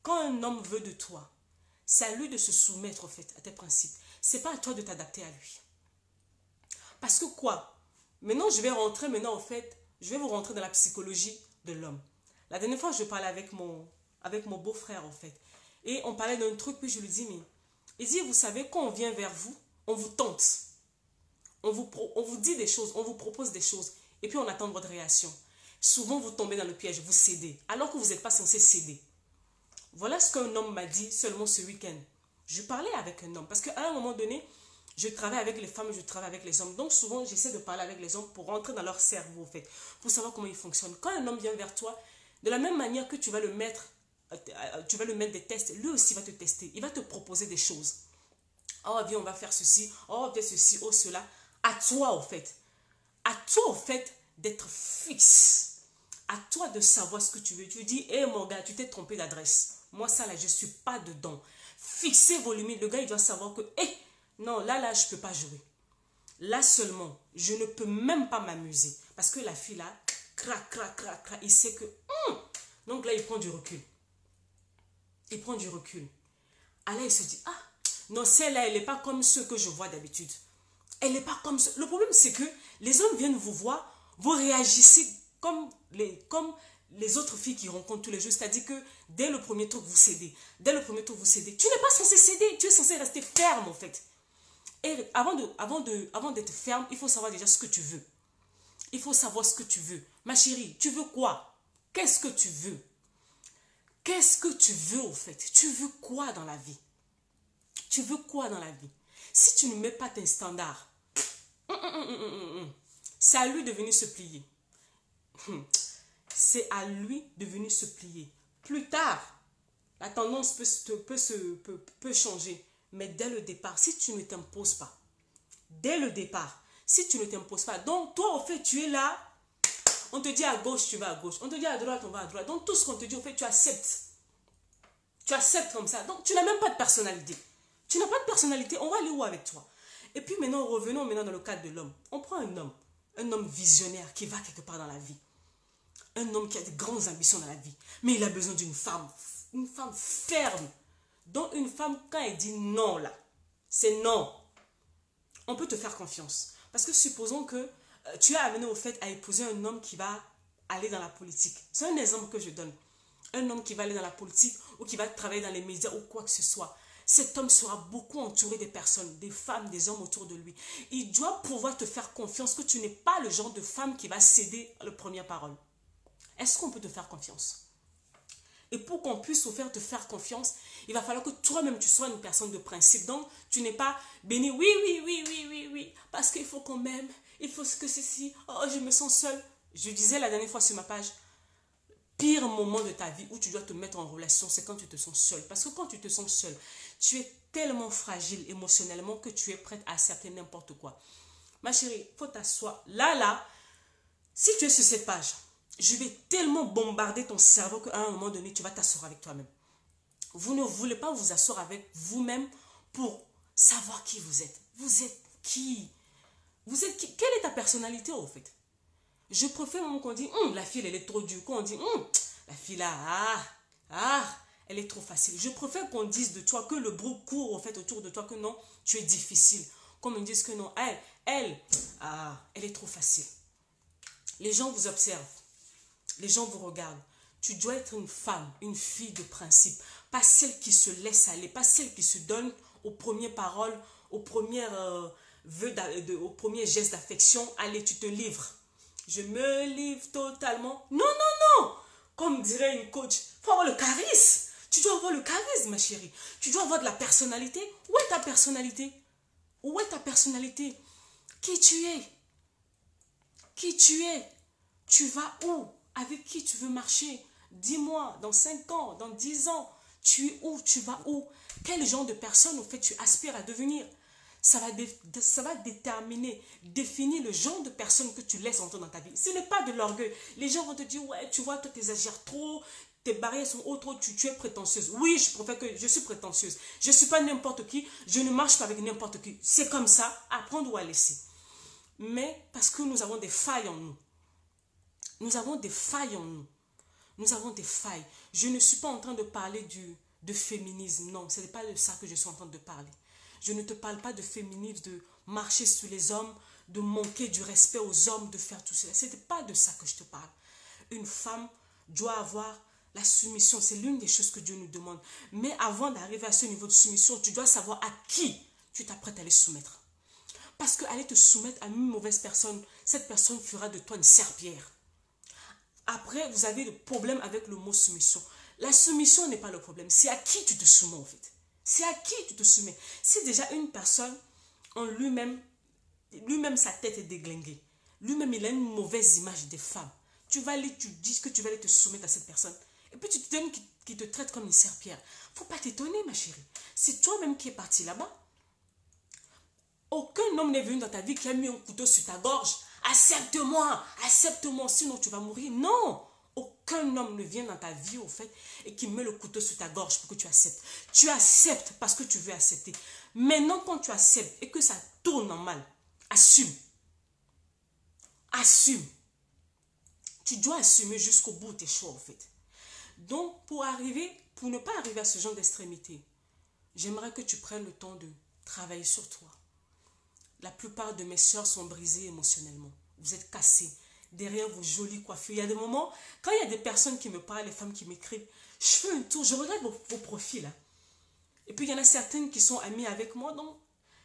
Quand un homme veut de toi, c'est à lui de se soumettre, au fait, à tes principes. Ce n'est pas à toi de t'adapter à lui. Parce que quoi? Maintenant, je vais rentrer maintenant, au fait, je vais vous rentrer dans la psychologie de l'homme. La dernière fois, je parlais avec mon beau-frère, en fait. Et on parlait d'un truc, puis je lui dis, mais... Il dit, vous savez, quand on vient vers vous, on vous tente. On vous dit des choses, on vous propose des choses. Et puis, on attend votre réaction. Souvent, vous tombez dans le piège, vous cédez. Alors que vous n'êtes pas censé céder. Voilà ce qu'un homme m'a dit seulement ce week-end. Je parlais avec un homme. Parce qu'à un moment donné, je travaille avec les femmes, je travaille avec les hommes. Donc, souvent, j'essaie de parler avec les hommes pour rentrer dans leur cerveau, en fait. Pour savoir comment ils fonctionnent. Quand un homme vient vers toi, de la même manière que tu vas le mettre des tests, lui aussi va te tester. Il va te proposer des choses. Oh, viens, on va faire ceci. Oh, viens ceci, oh, cela. À toi, au fait. À toi, au fait, d'être fixe. À toi de savoir ce que tu veux. Tu dis, hé, mon gars, tu t'es trompé d'adresse. Moi, ça, là, je ne suis pas dedans. Fixez vos limites. Le gars, il doit savoir que, hé, non, là, je ne peux pas jouer. Là seulement, je ne peux même pas m'amuser. Parce que la fille, là, crac, il sait que... Donc là, il prend du recul. Il prend du recul. Alors, il se dit, ah, non, celle-là, elle n'est pas comme ceux que je vois d'habitude. Elle n'est pas comme... Le problème, c'est que les hommes viennent vous voir, vous réagissez comme les autres filles qui rencontrent tous les jours. C'est-à-dire que dès le premier truc, vous cédez. Dès le premier truc, vous cédez. Tu n'es pas censé céder. Tu es censé rester ferme, en fait. Et avant d'être ferme, il faut savoir déjà ce que tu veux. Il faut savoir ce que tu veux. Ma chérie, tu veux quoi? Qu'est-ce que tu veux? Qu'est-ce que tu veux, au fait? Tu veux quoi dans la vie? Tu veux quoi dans la vie? Si tu ne mets pas tes standards, c'est à lui de venir se plier. C'est à lui de venir se plier. Plus tard, la tendance peut changer. Mais dès le départ, si tu ne t'imposes pas, dès le départ, si tu ne t'imposes pas, donc toi, au fait, tu es là, on te dit à gauche, tu vas à gauche. On te dit à droite, on va à droite. Donc tout ce qu'on te dit, au fait, tu acceptes. Tu acceptes comme ça. Donc tu n'as même pas de personnalité. Tu n'as pas de personnalité, on va aller où avec toi? Et puis maintenant, revenons maintenant dans le cadre de l'homme. On prend un homme visionnaire qui va quelque part dans la vie. Un homme qui a de grandes ambitions dans la vie. Mais il a besoin d'une femme ferme. Donc une femme, quand elle dit non là, c'est non. On peut te faire confiance. Parce que supposons que tu es amené au fait à épouser un homme qui va aller dans la politique. C'est un exemple que je donne. Un homme qui va aller dans la politique ou qui va travailler dans les médias ou quoi que ce soit. Cet homme sera beaucoup entouré des personnes, des femmes, des hommes autour de lui. Il doit pouvoir te faire confiance que tu n'es pas le genre de femme qui va céder à la première parole. Est-ce qu'on peut te faire confiance? Et pour qu'on puisse te faire confiance, il va falloir que toi-même tu sois une personne de principe. Donc, tu n'es pas béni, oui, parce qu'il faut qu'on m'aime, il faut que ceci, oh, je me sens seule. Je disais la dernière fois sur ma page, pire moment de ta vie où tu dois te mettre en relation, c'est quand tu te sens seule. Parce que quand tu te sens seule, tu es tellement fragile émotionnellement que tu es prête à accepter n'importe quoi. Ma chérie, il faut t'asseoir. Là, si tu es sur cette page, je vais tellement bombarder ton cerveau qu'à un moment donné, tu vas t'asseoir avec toi-même. Vous ne voulez pas vous asseoir avec vous-même pour savoir qui vous êtes. Vous êtes qui? Vous êtes qui? Quelle est ta personnalité, au fait? Je préfère même qu'on dit, la fille, elle est trop dure. Quand on dit, la fille là, elle est trop facile. Je préfère qu'on dise de toi que le bruit court, au fait, autour de toi, que non, tu es difficile. Comme ils disent que non, elle est trop facile. Les gens vous observent. Les gens vous regardent. Tu dois être une femme, une fille de principe. Pas celle qui se laisse aller, pas celle qui se donne aux premières paroles, aux premiers gestes d'affection. Allez, tu te livres. Je me livre totalement. Non. Comme dirait une coach, il faut avoir le charisme. Tu dois avoir le charisme, ma chérie. Tu dois avoir de la personnalité. Où est ta personnalité? Où est ta personnalité? Qui tu es? Qui tu es? Tu vas où? Avec qui tu veux marcher? Dis-moi, dans 5 ans, dans 10 ans, tu es où? Tu vas où? Quel genre de personne, au fait, tu aspires à devenir? Ça va déterminer, définir le genre de personne que tu laisses entrer dans ta vie. Ce n'est pas de l'orgueil. Les gens vont te dire, ouais, tu vois, toi, tu exagères trop, tes barrières sont hautes, tu es prétentieuse. Oui, je préfère que je suis prétentieuse. Je ne suis pas n'importe qui, je ne marche pas avec n'importe qui. C'est comme ça, à prendre ou à laisser. Mais parce que nous avons des failles en nous. Nous avons des failles en nous. Nous avons des failles. Je ne suis pas en train de parler de féminisme. Non, ce n'est pas de ça que je suis en train de parler. Je ne te parle pas de féminisme, de marcher sur les hommes, de manquer du respect aux hommes, de faire tout cela. Ce n'est pas de ça que je te parle. Une femme doit avoir la soumission. C'est l'une des choses que Dieu nous demande. Mais avant d'arriver à ce niveau de soumission, tu dois savoir à qui tu t'apprêtes à aller soumettre. Parce qu'aller te soumettre à une mauvaise personne, cette personne fera de toi une serpillière. Après, vous avez le problème avec le mot soumission. La soumission n'est pas le problème. C'est à qui tu te soumets en fait. C'est à qui tu te soumets. Si déjà une personne, en lui-même, sa tête est déglinguée. Lui-même, il a une mauvaise image des femmes. Tu dis que tu vas aller te soumettre à cette personne. Et puis tu te donnes qui te traite comme une serpillière. Faut pas t'étonner, ma chérie. C'est toi-même qui es parti là-bas. Aucun homme n'est venu dans ta vie qui a mis un couteau sur ta gorge. Accepte-moi, accepte-moi, sinon tu vas mourir. Non, aucun homme ne vient dans ta vie, au fait, et qui met le couteau sur ta gorge pour que tu acceptes. Tu acceptes parce que tu veux accepter. Maintenant, quand tu acceptes et que ça tourne en mal, assume. Assume. Tu dois assumer jusqu'au bout tes choix, en fait. Donc, pour ne pas arriver à ce genre d'extrémité, j'aimerais que tu prennes le temps de travailler sur toi. La plupart de mes soeurs sont brisées émotionnellement. Vous êtes cassées derrière vos jolies coiffures. Il y a des moments, quand il y a des personnes qui me parlent, les femmes qui m'écrivent, je fais un tour, je regarde vos profils. Hein. Et puis il y en a certaines qui sont amies avec moi. Donc,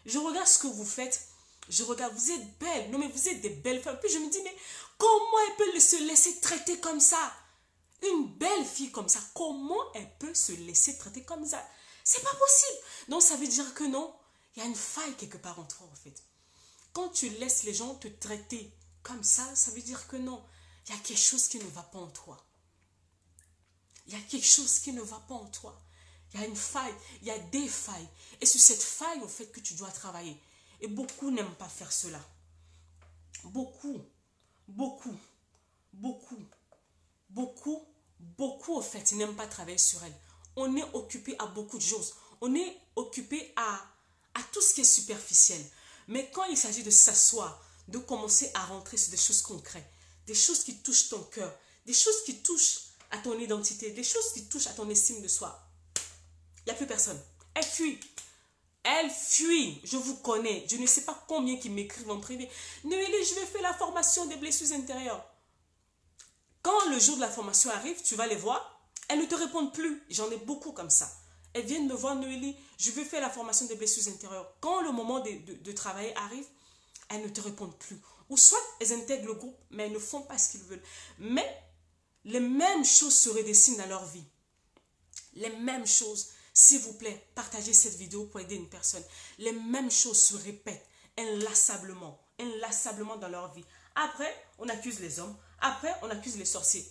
je regarde ce que vous faites. Je regarde, vous êtes belles. Non, mais vous êtes des belles femmes. Puis je me dis, mais comment elle peut se laisser traiter comme ça? Une belle fille comme ça, comment elle peut se laisser traiter comme ça? C'est pas possible. Donc ça veut dire que non, il y a une faille quelque part en toi en fait. Quand tu laisses les gens te traiter comme ça veut dire que non. Il y a quelque chose qui ne va pas en toi. Il y a quelque chose qui ne va pas en toi. Il y a une faille, il y a des failles. Et c'est cette faille, au fait, que tu dois travailler. Et beaucoup n'aiment pas faire cela. Beaucoup, beaucoup, beaucoup, beaucoup, au fait, n'aiment pas travailler sur elles. On est occupé à beaucoup de choses. On est occupé à tout ce qui est superficiel. Mais quand il s'agit de s'asseoir, de commencer à rentrer sur des choses concrètes, des choses qui touchent ton cœur, des choses qui touchent à ton identité, des choses qui touchent à ton estime de soi, il n'y a plus personne. Elle fuit. Elle fuit. Je vous connais. Je ne sais pas combien qui m'écrivent en privé. Noélie, je vais faire la formation des blessures intérieures. Quand le jour de la formation arrive, tu vas les voir. Elles ne te répondent plus. J'en ai beaucoup comme ça. Elles viennent me voir, Noélie, je veux faire la formation des blessures intérieures. Quand le moment de travailler arrive, elles ne te répondent plus. Ou soit elles intègrent le groupe, mais elles ne font pas ce qu'ils veulent. Mais les mêmes choses se redessinent dans leur vie. Les mêmes choses. S'il vous plaît, partagez cette vidéo pour aider une personne. Les mêmes choses se répètent inlassablement dans leur vie. Après, on accuse les hommes. Après, on accuse les sorciers.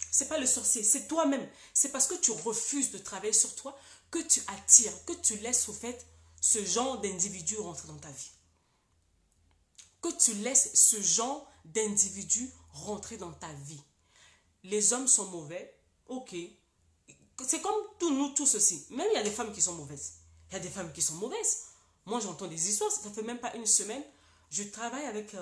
C'est pas le sorcier, c'est toi-même. C'est parce que tu refuses de travailler sur toi que tu attires, que tu laisses au fait ce genre d'individu rentrer dans ta vie. Que tu laisses ce genre d'individu rentrer dans ta vie. Les hommes sont mauvais, ok. C'est comme nous tous aussi. Même il y a des femmes qui sont mauvaises. Il y a des femmes qui sont mauvaises. Moi, j'entends des histoires, ça fait même pas une semaine. Je travaille avec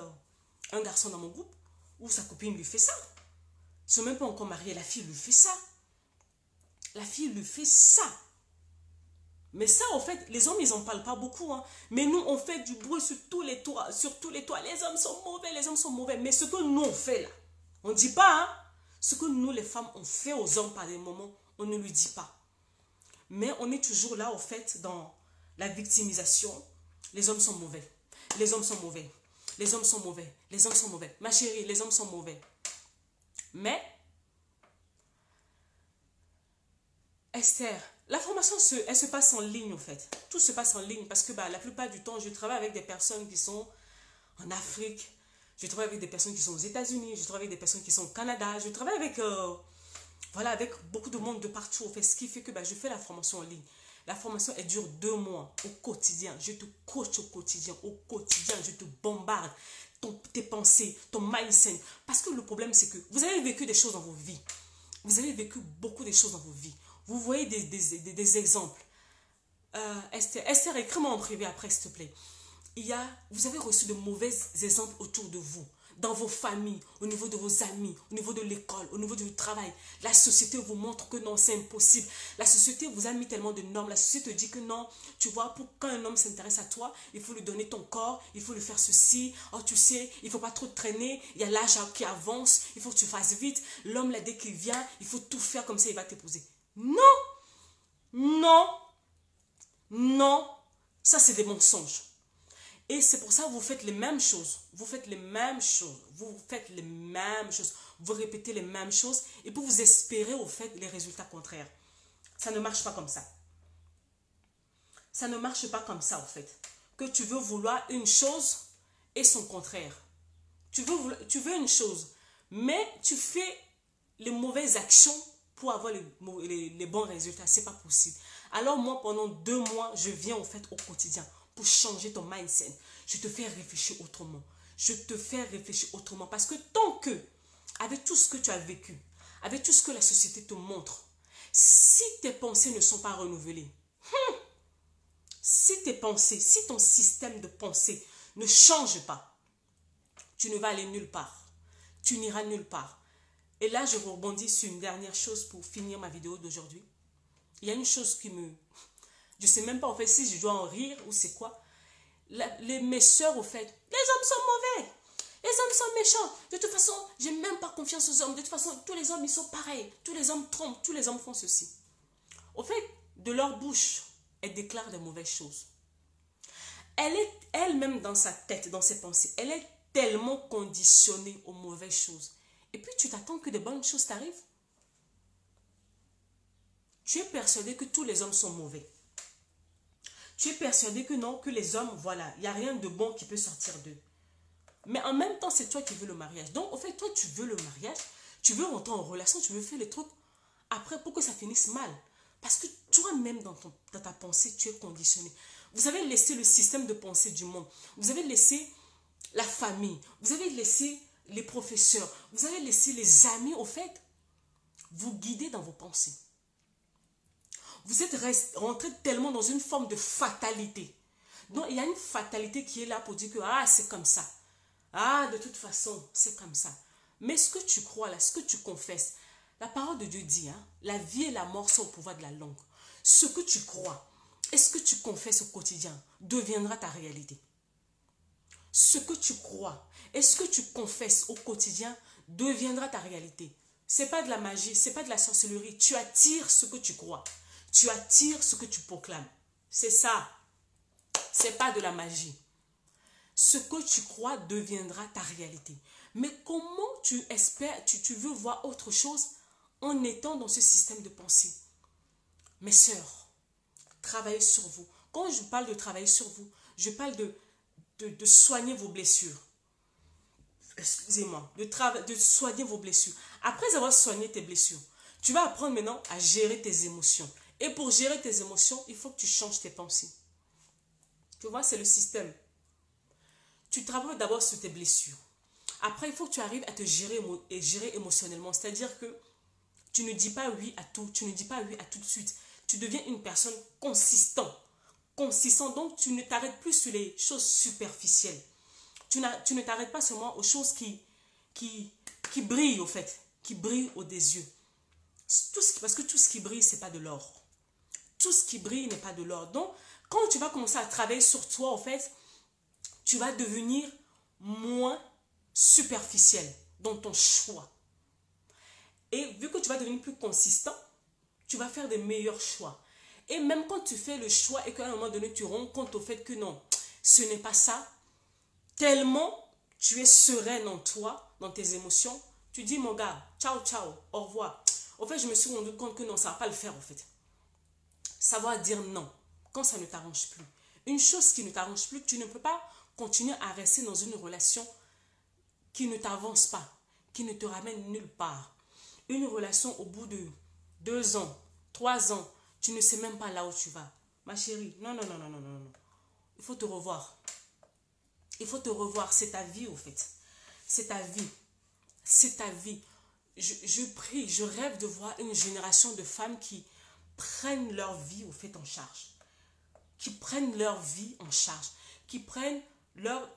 un garçon dans mon groupe où sa copine lui fait ça. Ils ne sont même pas encore mariés. La fille lui fait ça. La fille lui fait ça. Mais ça, en fait, les hommes, ils n'en parlent pas beaucoup. Hein. Mais nous, on fait du bruit sur tous les toits. Sur tous les toits. Les hommes sont mauvais, les hommes sont mauvais. Mais ce que nous, on fait là, on ne dit pas. Hein. Ce que nous, les femmes, on fait aux hommes par des moments, on ne lui dit pas. Mais on est toujours là, au fait, dans la victimisation. Les hommes sont mauvais. Les hommes sont mauvais. Les hommes sont mauvais. Les hommes sont mauvais. Ma chérie, les hommes sont mauvais. Mais, Esther, la formation, elle se passe en ligne, en fait. Tout se passe en ligne parce que la plupart du temps, je travaille avec des personnes qui sont en Afrique. Je travaille avec des personnes qui sont aux États-Unis, je travaille avec des personnes qui sont au Canada, je travaille avec, voilà, avec beaucoup de monde de partout. En fait, ce qui fait que je fais la formation en ligne. La formation, elle dure 2 mois au quotidien. Je te coach au quotidien. Au quotidien, je te bombarde tes pensées, ton mindset. Parce que le problème, c'est que vous avez vécu des choses dans vos vies. Vous avez vécu beaucoup de choses dans vos vies. Vous voyez des exemples. Esther, écris-moi en privé après, s'il te plaît. Vous avez reçu de mauvais exemples autour de vous, dans vos familles, au niveau de vos amis, au niveau de l'école, au niveau du travail. La société vous montre que non, c'est impossible. La société vous a mis tellement de normes. La société te dit que non, tu vois, quand un homme s'intéresse à toi, il faut lui donner ton corps, il faut lui faire ceci. Oh, tu sais, il ne faut pas trop traîner, il y a l'âge qui avance, il faut que tu fasses vite. L'homme, là, dès qu'il vient, il faut tout faire comme ça, il va t'épouser. Non, non, non, ça c'est des mensonges. Et c'est pour ça que vous faites les mêmes choses. Vous faites les mêmes choses. Vous faites les mêmes choses. Vous répétez les mêmes choses. Et puis vous espérez au fait les résultats contraires. Ça ne marche pas comme ça. Ça ne marche pas comme ça, en fait. Que tu veux vouloir une chose et son contraire. Tu veux une chose, mais tu fais les mauvaises actions pour avoir les bons résultats. Ce n'est pas possible. Alors moi, pendant 2 mois, je viens au fait au quotidien pour changer ton mindset. Je te fais réfléchir autrement. Je te fais réfléchir autrement. Parce que tant que, avec tout ce que tu as vécu, avec tout ce que la société te montre, si tes pensées ne sont pas renouvelées, si tes pensées, si ton système de pensée ne change pas, tu ne vas aller nulle part. Tu n'iras nulle part. Et là, je rebondis sur une dernière chose pour finir ma vidéo d'aujourd'hui. Il y a une chose qui me... Je ne sais même pas en fait si je dois en rire ou c'est quoi. Mes soeurs, au fait, les hommes sont mauvais. Les hommes sont méchants. De toute façon, je n'ai même pas confiance aux hommes. De toute façon, tous les hommes, ils sont pareils. Tous les hommes trompent. Tous les hommes font ceci. Au fait, de leur bouche, elles déclarent de mauvaises choses. Elle est elle-même dans sa tête, dans ses pensées. Elle est tellement conditionnée aux mauvaises choses. Et puis, tu t'attends que de bonnes choses t'arrivent. Tu es persuadé que tous les hommes sont mauvais. Tu es persuadé que non, que les hommes, voilà, il n'y a rien de bon qui peut sortir d'eux. Mais en même temps, c'est toi qui veux le mariage. Donc, au fait, toi, tu veux le mariage, tu veux rentrer en relation, tu veux faire les trucs après pour que ça finisse mal. Parce que toi-même, dans ta pensée, tu es conditionné. Vous avez laissé le système de pensée du monde. Vous avez laissé la famille. Vous avez laissé les professeurs. Vous avez laissé les amis, au fait, vous guider dans vos pensées. Vous êtes rentré tellement dans une forme de fatalité. Donc, il y a une fatalité qui est là pour dire que, ah, c'est comme ça. Ah, de toute façon, c'est comme ça. Mais ce que tu crois là, ce que tu confesses, la parole de Dieu dit, hein, la vie et la mort sont au pouvoir de la langue. Ce que tu crois et ce que tu confesses au quotidien deviendra ta réalité. Ce que tu crois et ce que tu confesses au quotidien deviendra ta réalité. Ce n'est pas de la magie, ce n'est pas de la sorcellerie. Tu attires ce que tu crois. Tu attires ce que tu proclames. C'est ça. Ce n'est pas de la magie. Ce que tu crois deviendra ta réalité. Mais comment tu espères, tu veux voir autre chose en étant dans ce système de pensée? Mes sœurs, travaillez sur vous. Quand je parle de travailler sur vous, je parle de soigner vos blessures. Excusez-moi, de soigner vos blessures. Après avoir soigné tes blessures, tu vas apprendre maintenant à gérer tes émotions. Et pour gérer tes émotions, il faut que tu changes tes pensées. Tu vois, c'est le système. Tu travailles d'abord sur tes blessures. Après, il faut que tu arrives à te gérer émotionnellement. C'est-à-dire que tu ne dis pas oui à tout. Tu ne dis pas oui à tout de suite. Tu deviens une personne consistante. Consistant, donc tu ne t'arrêtes plus sur les choses superficielles. Tu ne t'arrêtes pas seulement aux choses qui brillent, au fait. Qui brillent au des yeux. Parce que tout ce qui brille, ce n'est pas de l'or. Tout ce qui brille n'est pas de l'or. Donc, quand tu vas commencer à travailler sur toi, en fait, tu vas devenir moins superficiel dans ton choix. Et vu que tu vas devenir plus consistant, tu vas faire des meilleurs choix. Et même quand tu fais le choix et qu'à un moment donné, tu rends compte au fait que non, ce n'est pas ça, tellement tu es sereine en toi, dans tes émotions, tu dis mon gars, ciao, ciao, au revoir. En fait, je me suis rendu compte que non, ça ne va pas le faire en fait. Savoir dire non quand ça ne t'arrange plus. Une chose qui ne t'arrange plus, tu ne peux pas continuer à rester dans une relation qui ne t'avance pas, qui ne te ramène nulle part. Une relation au bout de 2 ans, 3 ans, tu ne sais même pas là où tu vas. Ma chérie, non, non, non, non, non, non, non. Il faut te revoir. Il faut te revoir, c'est ta vie au fait. C'est ta vie. C'est ta vie. Je prie, je rêve de voir une génération de femmes qui prennent leur vie au fait en charge. Qui prennent leur vie en charge. Qui prennent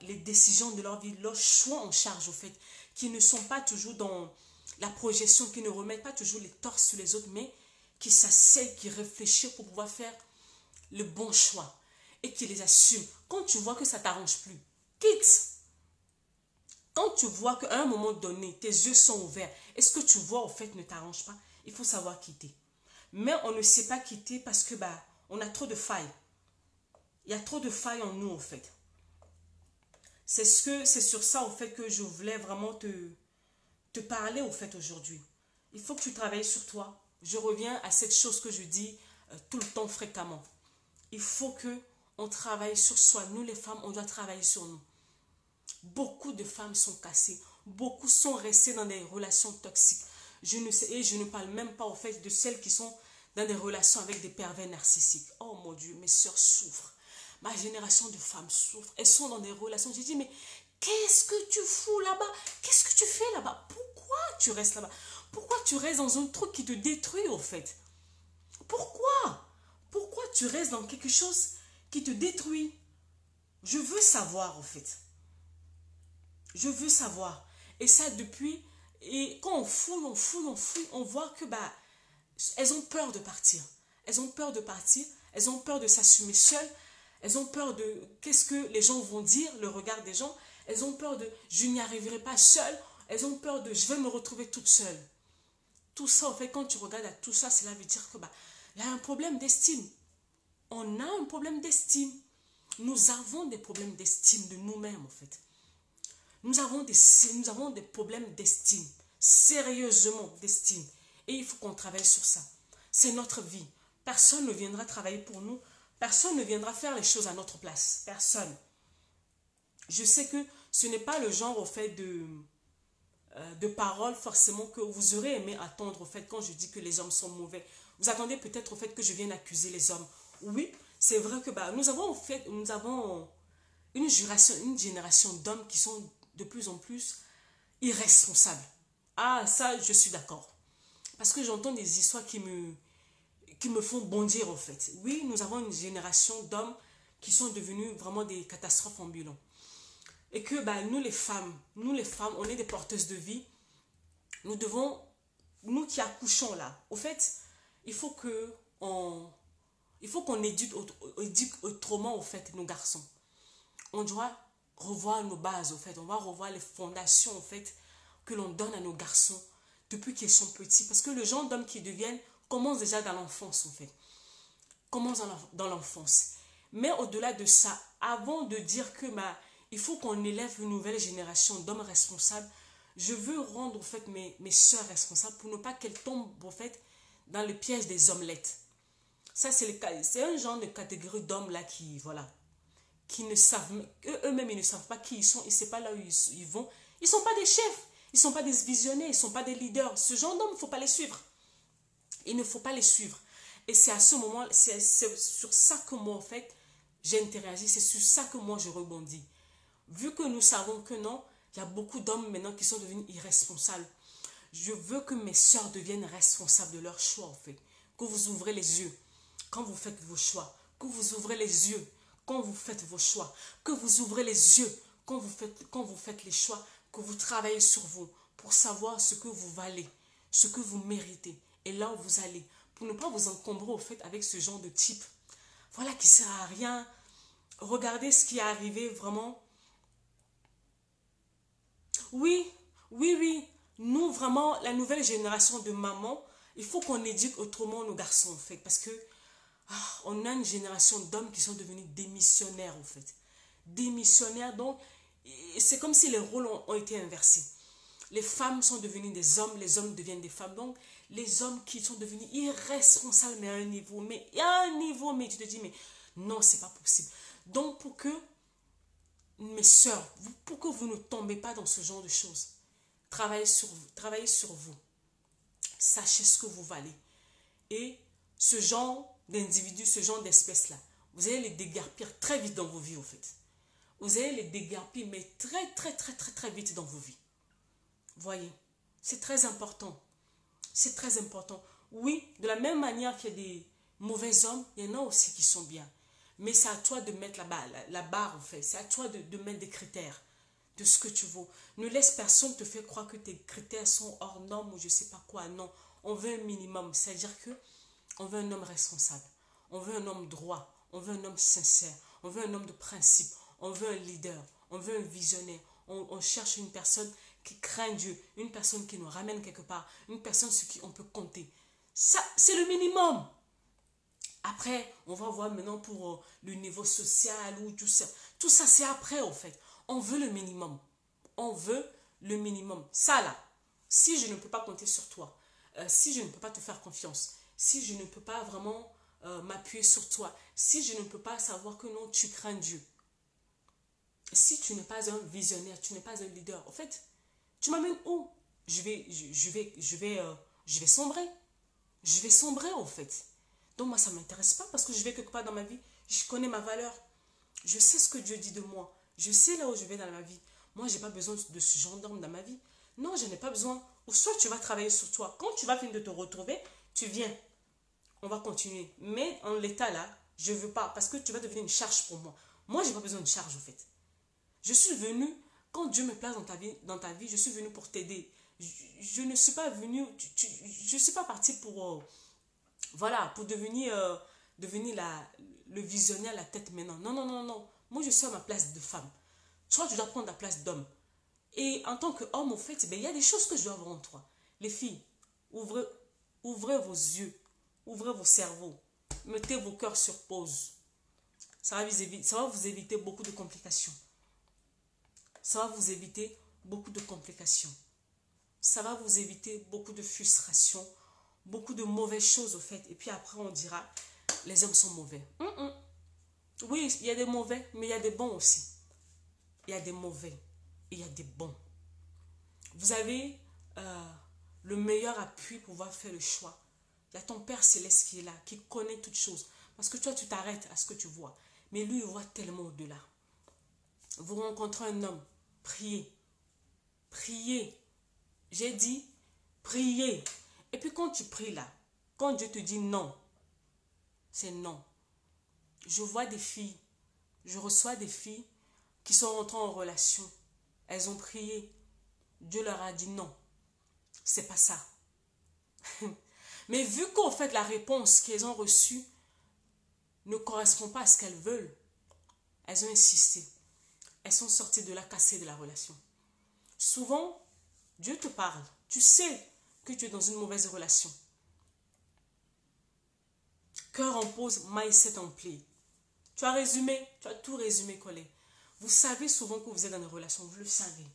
les décisions de leur vie, leurs choix en charge au fait. Qui ne sont pas toujours dans la projection, qui ne remettent pas toujours les torts sur les autres, mais qui s'asseyent, qui réfléchissent pour pouvoir faire le bon choix. Et qui les assument. Quand tu vois que ça ne t'arrange plus, quitte. Quand tu vois qu'à un moment donné, tes yeux sont ouverts, et ce que tu vois au fait ne t'arrange pas, il faut savoir quitter. Mais on ne sait pas quitter parce que on a trop de failles. Il y a trop de failles en nous au fait. C'est sur ça au fait que je voulais vraiment te parler au fait aujourd'hui. Il faut que tu travailles sur toi. Je reviens à cette chose que je dis tout le temps fréquemment. Il faut que on travaille sur soi. Nous les femmes, on doit travailler sur nous. Beaucoup de femmes sont cassées. Beaucoup sont restées dans des relations toxiques. Je ne parle même pas au fait de celles qui sont dans des relations avec des pervers narcissiques. Oh mon Dieu, mes soeurs souffrent. Ma génération de femmes souffre. Elles sont dans des relations. J'ai dit, mais qu'est-ce que tu fous là-bas? Qu'est-ce que tu fais là-bas? Pourquoi tu restes là-bas? Pourquoi tu restes dans un truc qui te détruit au fait? Pourquoi? Pourquoi tu restes dans quelque chose qui te détruit? Je veux savoir au fait. Je veux savoir. Et ça depuis... Et quand on fouille, on voit que elles ont peur de partir. Elles ont peur de partir. Elles ont peur de s'assumer seules. Elles ont peur de qu'est-ce que les gens vont dire, le regard des gens. Elles ont peur de je n'y arriverai pas seule. Elles ont peur de je vais me retrouver toute seule. Tout ça, en fait, quand tu regardes à tout ça, cela veut dire que il y a un problème d'estime. On a un problème d'estime. Nous avons des problèmes d'estime de nous-mêmes, en fait. Nous avons des problèmes d'estime. Sérieusement d'estime. Et il faut qu'on travaille sur ça. C'est notre vie. Personne ne viendra travailler pour nous. Personne ne viendra faire les choses à notre place. Personne. Je sais que ce n'est pas le genre au fait de paroles forcément que vous aurez aimé attendre au fait quand je dis que les hommes sont mauvais. Vous attendez peut-être au fait que je vienne accuser les hommes. Oui, c'est vrai que nous avons une génération d'hommes qui sont de plus en plus irresponsables. Ah, ça, je suis d'accord. Parce que j'entends des histoires qui me font bondir au fait. Oui, nous avons une génération d'hommes qui sont devenus vraiment des catastrophes ambulantes. Et que nous les femmes, on est des porteuses de vie. Nous qui accouchons là, au fait, il faut qu'on éduque autrement au fait nos garçons. On doit revoir nos bases au fait, on va revoir les fondations au fait que l'on donne à nos garçons depuis qu'ils sont petits. Parce que le genre d'homme qu'ils deviennent commence déjà dans l'enfance en fait. Commence dans l'enfance. Mais au-delà de ça, avant de dire que il faut qu'on élève une nouvelle génération d'hommes responsables, je veux rendre en fait mes soeurs responsables pour ne pas qu'elles tombent en fait dans le piège des omelettes. Ça c'est un genre de catégorie d'hommes là qui ne savent, eux-mêmes ils ne savent pas qui ils sont, ils ne savent pas là où ils vont. Ils ne sont pas des chefs, ils ne sont pas des visionnaires, ils ne sont pas des leaders. Ce genre d'hommes, il ne faut pas les suivre. Il ne faut pas les suivre. Et c'est à ce moment, c'est sur ça que moi en fait j'interagis, c'est sur ça que moi je rebondis. Vu que nous savons que non, il y a beaucoup d'hommes maintenant qui sont devenus irresponsables. Je veux que mes soeurs deviennent responsables de leurs choix en fait. Que vous ouvrez les yeux quand vous faites vos choix. Que vous ouvrez les yeux quand vous faites vos choix. Que vous ouvrez les yeux quand vous faites les choix. Que vous travaillez sur vous pour savoir ce que vous valez, ce que vous méritez et là où vous allez. Pour ne pas vous encombrer au fait avec ce genre de type. Voilà qui ne sert à rien. Regardez ce qui est arrivé vraiment. Oui, oui, oui. Nous, vraiment, la nouvelle génération de mamans, il faut qu'on éduque autrement nos garçons, en fait. Parce que on a une génération d'hommes qui sont devenus démissionnaires, en fait. Démissionnaires, donc, c'est comme si les rôles ont été inversés. Les femmes sont devenues des hommes, les hommes deviennent des femmes. Donc, les hommes qui sont devenus irresponsables, mais à un niveau, mais tu te dis, mais non, c'est pas possible. Donc, pour que mes sœurs, pour que vous ne tombez pas dans ce genre de choses, travaillez sur vous. Travaillez sur vous. Sachez ce que vous valez. Et ce genre d'individus, ce genre d'espèces-là, vous allez les déguerpir très vite dans vos vies, en fait. Vous allez les déguerpir, mais très vite dans vos vies. Voyez, c'est très important. C'est très important. Oui, de la même manière qu'il y a des mauvais hommes, il y en a aussi qui sont bien. Mais c'est à toi de mettre la barre, en fait. C'est à toi de mettre des critères de ce que tu vaux. Ne laisse personne te faire croire que tes critères sont hors normes ou je ne sais pas quoi. Non, on veut un minimum. C'est-à-dire que on veut un homme responsable. On veut un homme droit. On veut un homme sincère. On veut un homme de principe. On veut un leader. On veut un visionnaire. On cherche une personne qui craint Dieu. Une personne qui nous ramène quelque part. Une personne sur qui on peut compter. Ça, c'est le minimum. Après, on va voir maintenant pour le niveau social ou tout ça. Tout ça, c'est après, en fait. On veut le minimum. On veut le minimum. Ça, là, si je ne peux pas compter sur toi, si je ne peux pas te faire confiance, si je ne peux pas vraiment m'appuyer sur toi, si je ne peux pas savoir que non, tu crains Dieu, si tu n'es pas un visionnaire, tu n'es pas un leader, en fait, tu m'amènes où? Je vais sombrer. Je vais sombrer, en fait. Donc, moi, ça ne m'intéresse pas parce que je vais quelque part dans ma vie. Je connais ma valeur. Je sais ce que Dieu dit de moi. Je sais là où je vais dans ma vie. Moi, je n'ai pas besoin de ce genre d'homme dans ma vie. Non, je n'ai pas besoin. Ou soit tu vas travailler sur toi. Quand tu vas finir de te retrouver, tu viens. On va continuer. Mais en l'état là, je ne veux pas. Parce que tu vas devenir une charge pour moi. Moi, je n'ai pas besoin de charge, en fait. Je suis venue, quand Dieu me place dans ta vie, je suis venue pour t'aider. Je ne suis pas venue, je ne suis pas partie pour, voilà, pour devenir le visionnaire à la tête maintenant. Non, non, non, non. Moi, je suis à ma place de femme. Toi, tu dois prendre la place d'homme. Et en tant qu'homme, en fait, ben, il y a des choses que je dois avoir en toi. Les filles, ouvrez vos yeux, ouvrez vos cerveaux, mettez vos cœurs sur pause. Ça va vous éviter beaucoup de complications. Ça va vous éviter beaucoup de complications. Ça va vous éviter beaucoup de frustration, beaucoup de mauvaises choses au fait. Et puis après, on dira, les hommes sont mauvais. Oui, il y a des mauvais, mais il y a des bons aussi. Il y a des mauvais et il y a des bons. Vous avez le meilleur appui pour pouvoir faire le choix. Il y a ton Père Céleste qui est là, qui connaît toutes choses. Parce que toi, tu t'arrêtes à ce que tu vois. Mais lui, il voit tellement au-delà. Vous rencontrez un homme, priez. Priez. J'ai dit, priez. Et puis quand tu pries là, quand Dieu te dit non, c'est non. Je vois des filles, je reçois des filles qui sont rentrées en relation. Elles ont prié. Dieu leur a dit non. C'est pas ça. Mais vu qu'en fait la réponse qu'elles ont reçue ne correspond pas à ce qu'elles veulent, elles ont insisté. Elles sont sorties de là cassées de la relation. Souvent, Dieu te parle. Tu sais que tu es dans une mauvaise relation. Cœur en pause, mindset en play. Tu as tout résumé, collègue. Vous savez souvent que vous êtes dans une relation, vous le savez.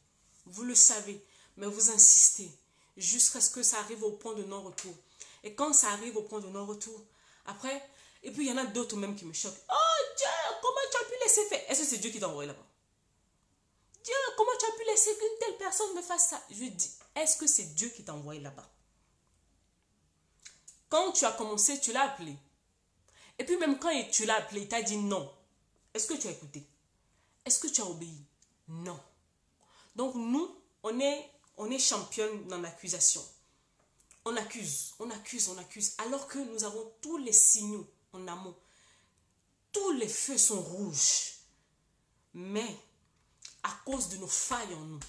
Vous le savez, mais vous insistez jusqu'à ce que ça arrive au point de non-retour. Et quand ça arrive au point de non-retour, après, et puis il y en a d'autres même qui me choquent. Oh Dieu, comment tu as pu laisser faire? Est-ce que c'est Dieu qui t'a envoyé là-bas? Dieu, comment tu as pu laisser qu'une telle personne me fasse ça? Je dis, est-ce que c'est Dieu qui t'a envoyé là-bas? Quand tu as commencé, tu l'as appelé. Et puis même quand tu l'as appelé, il t'a dit non. Est-ce que tu as écouté? Est-ce que tu as obéi? Non. Donc nous, on est championne dans l'accusation. On accuse, on accuse, on accuse. Alors que nous avons tous les signaux en amont. Tous les feux sont rouges. Mais à cause de nos failles en nous.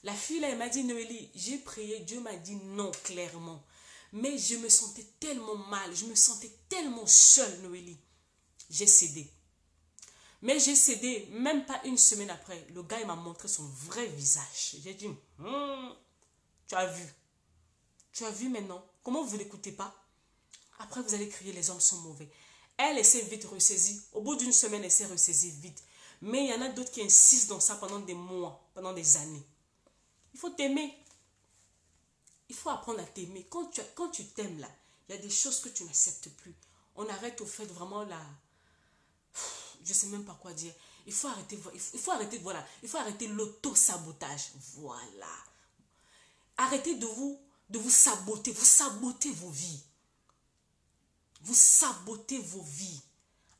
La fille là, elle m'a dit, Noélie, j'ai prié, Dieu m'a dit non clairement. Mais je me sentais tellement mal, je me sentais tellement seule, Noélie. J'ai cédé. Mais j'ai cédé, même pas une semaine après, le gars il m'a montré son vrai visage. J'ai dit, tu as vu. Tu as vu maintenant. Comment vous n'écoutez pas? Après vous allez crier, les hommes sont mauvais. Elle s'est vite ressaisie. Au bout d'une semaine, elle s'est ressaisie vite. Mais il y en a d'autres qui insistent dans ça pendant des mois, pendant des années. Il faut t'aimer. Il faut apprendre à t'aimer. Quand tu t'aimes là, il y a des choses que tu n'acceptes plus. On arrête au fait vraiment là. Je ne sais même pas quoi dire. Il faut arrêter, voilà, il faut arrêter l'auto-sabotage. Voilà. Arrêtez de vous saboter. Vous sabotez vos vies. Vous sabotez vos vies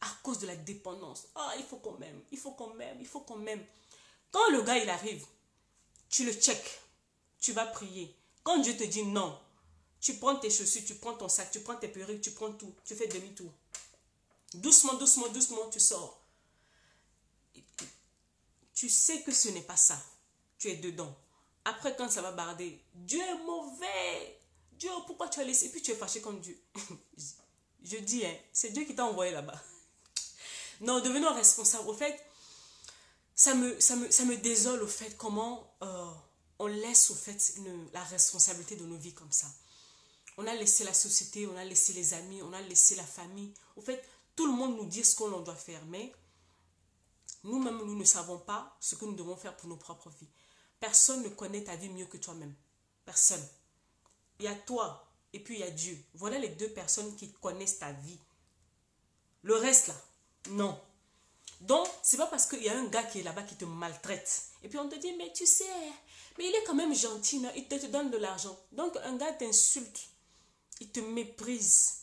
à cause de la dépendance. Ah, il faut qu'on m'aime, il faut qu'on m'aime, il faut qu'on m'aime. Quand le gars, il arrive, tu le check. Tu vas prier. Quand Dieu te dit non, tu prends tes chaussures, tu prends ton sac, tu prends tes perruques, tu prends tout. Tu fais demi-tour. Doucement, doucement, doucement, tu sors. Tu sais que ce n'est pas ça. Tu es dedans. Après, quand ça va barder, Dieu est mauvais. Dieu, pourquoi tu as laissé? Et puis tu es fâché contre Dieu. Je dis, hein, c'est Dieu qui t'a envoyé là-bas. Non, devenons responsables. Au fait, ça me désole au fait comment on laisse au fait la responsabilité de nos vies comme ça. On a laissé la société, on a laissé les amis, on a laissé la famille. Au fait, tout le monde nous dit ce qu'on doit faire, mais nous-mêmes, nous ne savons pas ce que nous devons faire pour nos propres vies. Personne ne connaît ta vie mieux que toi-même. Personne. Il y a toi et puis il y a Dieu. Voilà les deux personnes qui connaissent ta vie. Le reste là, non. Donc, c'est pas parce qu'il y a un gars qui est là-bas qui te maltraite. Et puis on te dit, mais tu sais, mais il est quand même gentil, non? Il te donne de l'argent. Donc un gars t'insulte, il te méprise,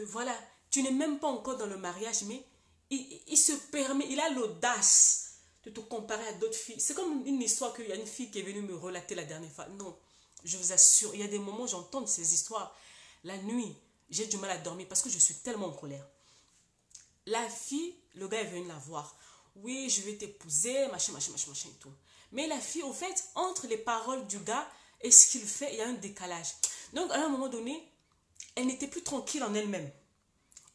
voilà, tu n'es même pas encore dans le mariage, mais il se permet, il a l'audace de te comparer à d'autres filles. C'est comme une histoire qu'il y a une fille qui est venue me relater la dernière fois. Non, je vous assure, il y a des moments où j'entends ces histoires. La nuit, j'ai du mal à dormir parce que je suis tellement en colère. La fille, le gars est venu la voir. Oui, je vais t'épouser, machin, machin, machin, machin et tout. Mais la fille, au fait, entre les paroles du gars et ce qu'il fait, il y a un décalage. Donc, à un moment donné, elle n'était plus tranquille en elle-même.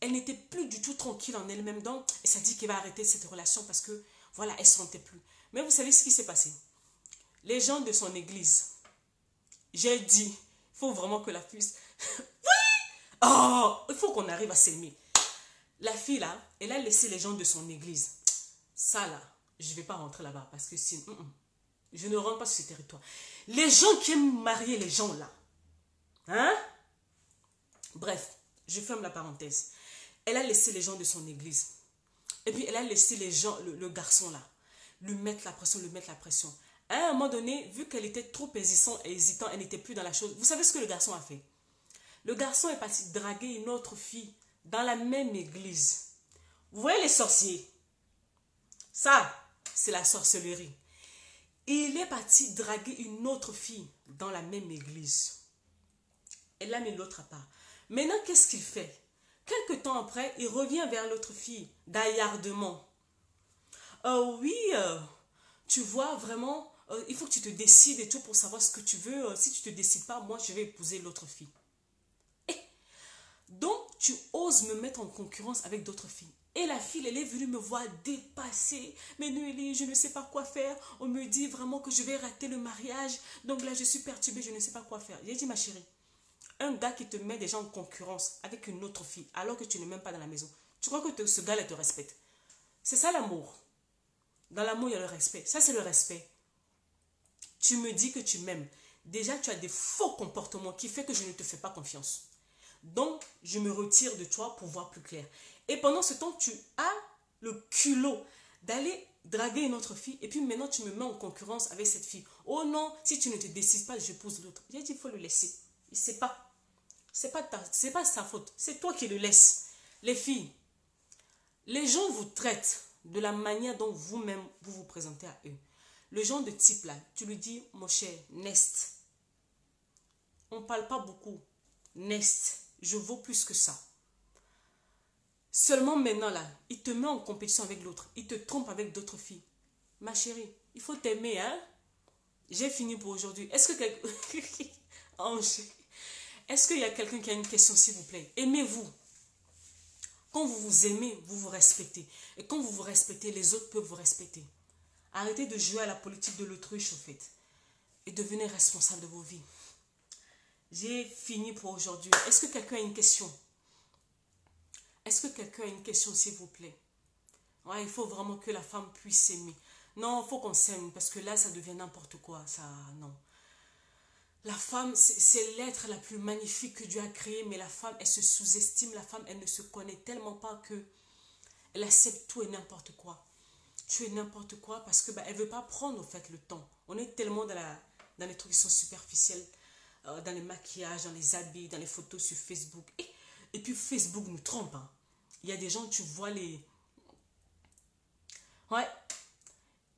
Elle n'était plus du tout tranquille en elle-même. Donc, elle s'est dit qu'elle va arrêter cette relation parce que, voilà, elle ne sentait plus. Mais vous savez ce qui s'est passé? Les gens de son église, j'ai dit, il faut vraiment que la fille... Oui! Oh, il faut qu'on arrive à s'aimer. La fille, là, elle a laissé les gens de son église. Ça, là, je ne vais pas rentrer là-bas parce que sinon, je ne rentre pas sur ce territoire. Les gens qui aiment marier les gens, là, hein? Bref, je ferme la parenthèse. Elle a laissé les gens de son église. Et puis, elle a laissé les gens, le garçon, là, lui mettre la pression, lui mettre la pression. À un moment donné, vu qu'elle était trop hésitant, elle n'était plus dans la chose. Vous savez ce que le garçon a fait? Le garçon est parti draguer une autre fille dans la même église. Vous voyez les sorciers? Ça, c'est la sorcellerie. Il est parti draguer une autre fille dans la même église. Elle a mis l'autre à part. Maintenant, qu'est-ce qu'il fait? Quelque temps après, il revient vers l'autre fille, gaillardement. Oui, tu vois, vraiment, il faut que tu te décides et tout pour savoir ce que tu veux. Si tu ne te décides pas, moi, je vais épouser l'autre fille. Donc, tu oses me mettre en concurrence avec d'autres filles. Et la fille, elle est venue me voir dépasser. Mais Noélie, je ne sais pas quoi faire. On me dit vraiment que je vais rater le mariage. Donc là, je suis perturbée, je ne sais pas quoi faire. J'ai dit, ma chérie, un gars qui te met déjà en concurrence avec une autre fille, alors que tu n'es même pas dans la maison, tu crois que ce gars-là te respecte? C'est ça l'amour. Dans l'amour, il y a le respect. Ça, c'est le respect. Tu me dis que tu m'aimes. Déjà, tu as des faux comportements qui font que je ne te fais pas confiance. Donc, je me retire de toi pour voir plus clair. Et pendant ce temps, tu as le culot d'aller draguer une autre fille. Et puis maintenant, tu me mets en concurrence avec cette fille. Oh non, si tu ne te décides pas, je pose l'autre. J'ai dit, il faut le laisser. Il ne sait pas. C'est pas sa faute. C'est toi qui le laisses. Les filles, les gens vous traitent de la manière dont vous-même vous vous présentez à eux. Le genre de type là, tu lui dis, mon cher, Nest. On ne parle pas beaucoup. Nest. Je vaux plus que ça. Seulement maintenant là, il te met en compétition avec l'autre. Il te trompe avec d'autres filles. Ma chérie, il faut t'aimer, hein? J'ai fini pour aujourd'hui. Est-ce que est-ce qu'il y a quelqu'un qui a une question, s'il vous plaît? Aimez-vous. Quand vous vous aimez, vous vous respectez. Et quand vous vous respectez, les autres peuvent vous respecter. Arrêtez de jouer à la politique de l'autruche, au fait. Et devenez responsable de vos vies. J'ai fini pour aujourd'hui. Est-ce que quelqu'un a une question? Est-ce que quelqu'un a une question, s'il vous plaît? Ouais, il faut vraiment que la femme puisse s'aimer. Non, il faut qu'on s'aime, parce que là, ça devient n'importe quoi. Ça, non. La femme, c'est l'être la plus magnifique que Dieu a créé, mais la femme, elle se sous-estime. La femme, elle ne se connaît tellement pas que elle accepte tout et n'importe quoi. tu es n'importe quoi parce que bah, elle ne veut pas prendre au fait le temps. On est tellement dans les trucs qui sont superficiels, dans les maquillages, dans les habits, dans les photos sur Facebook. Et puis Facebook nous trompe. Hein. Il y a des gens, tu vois les... Ouais,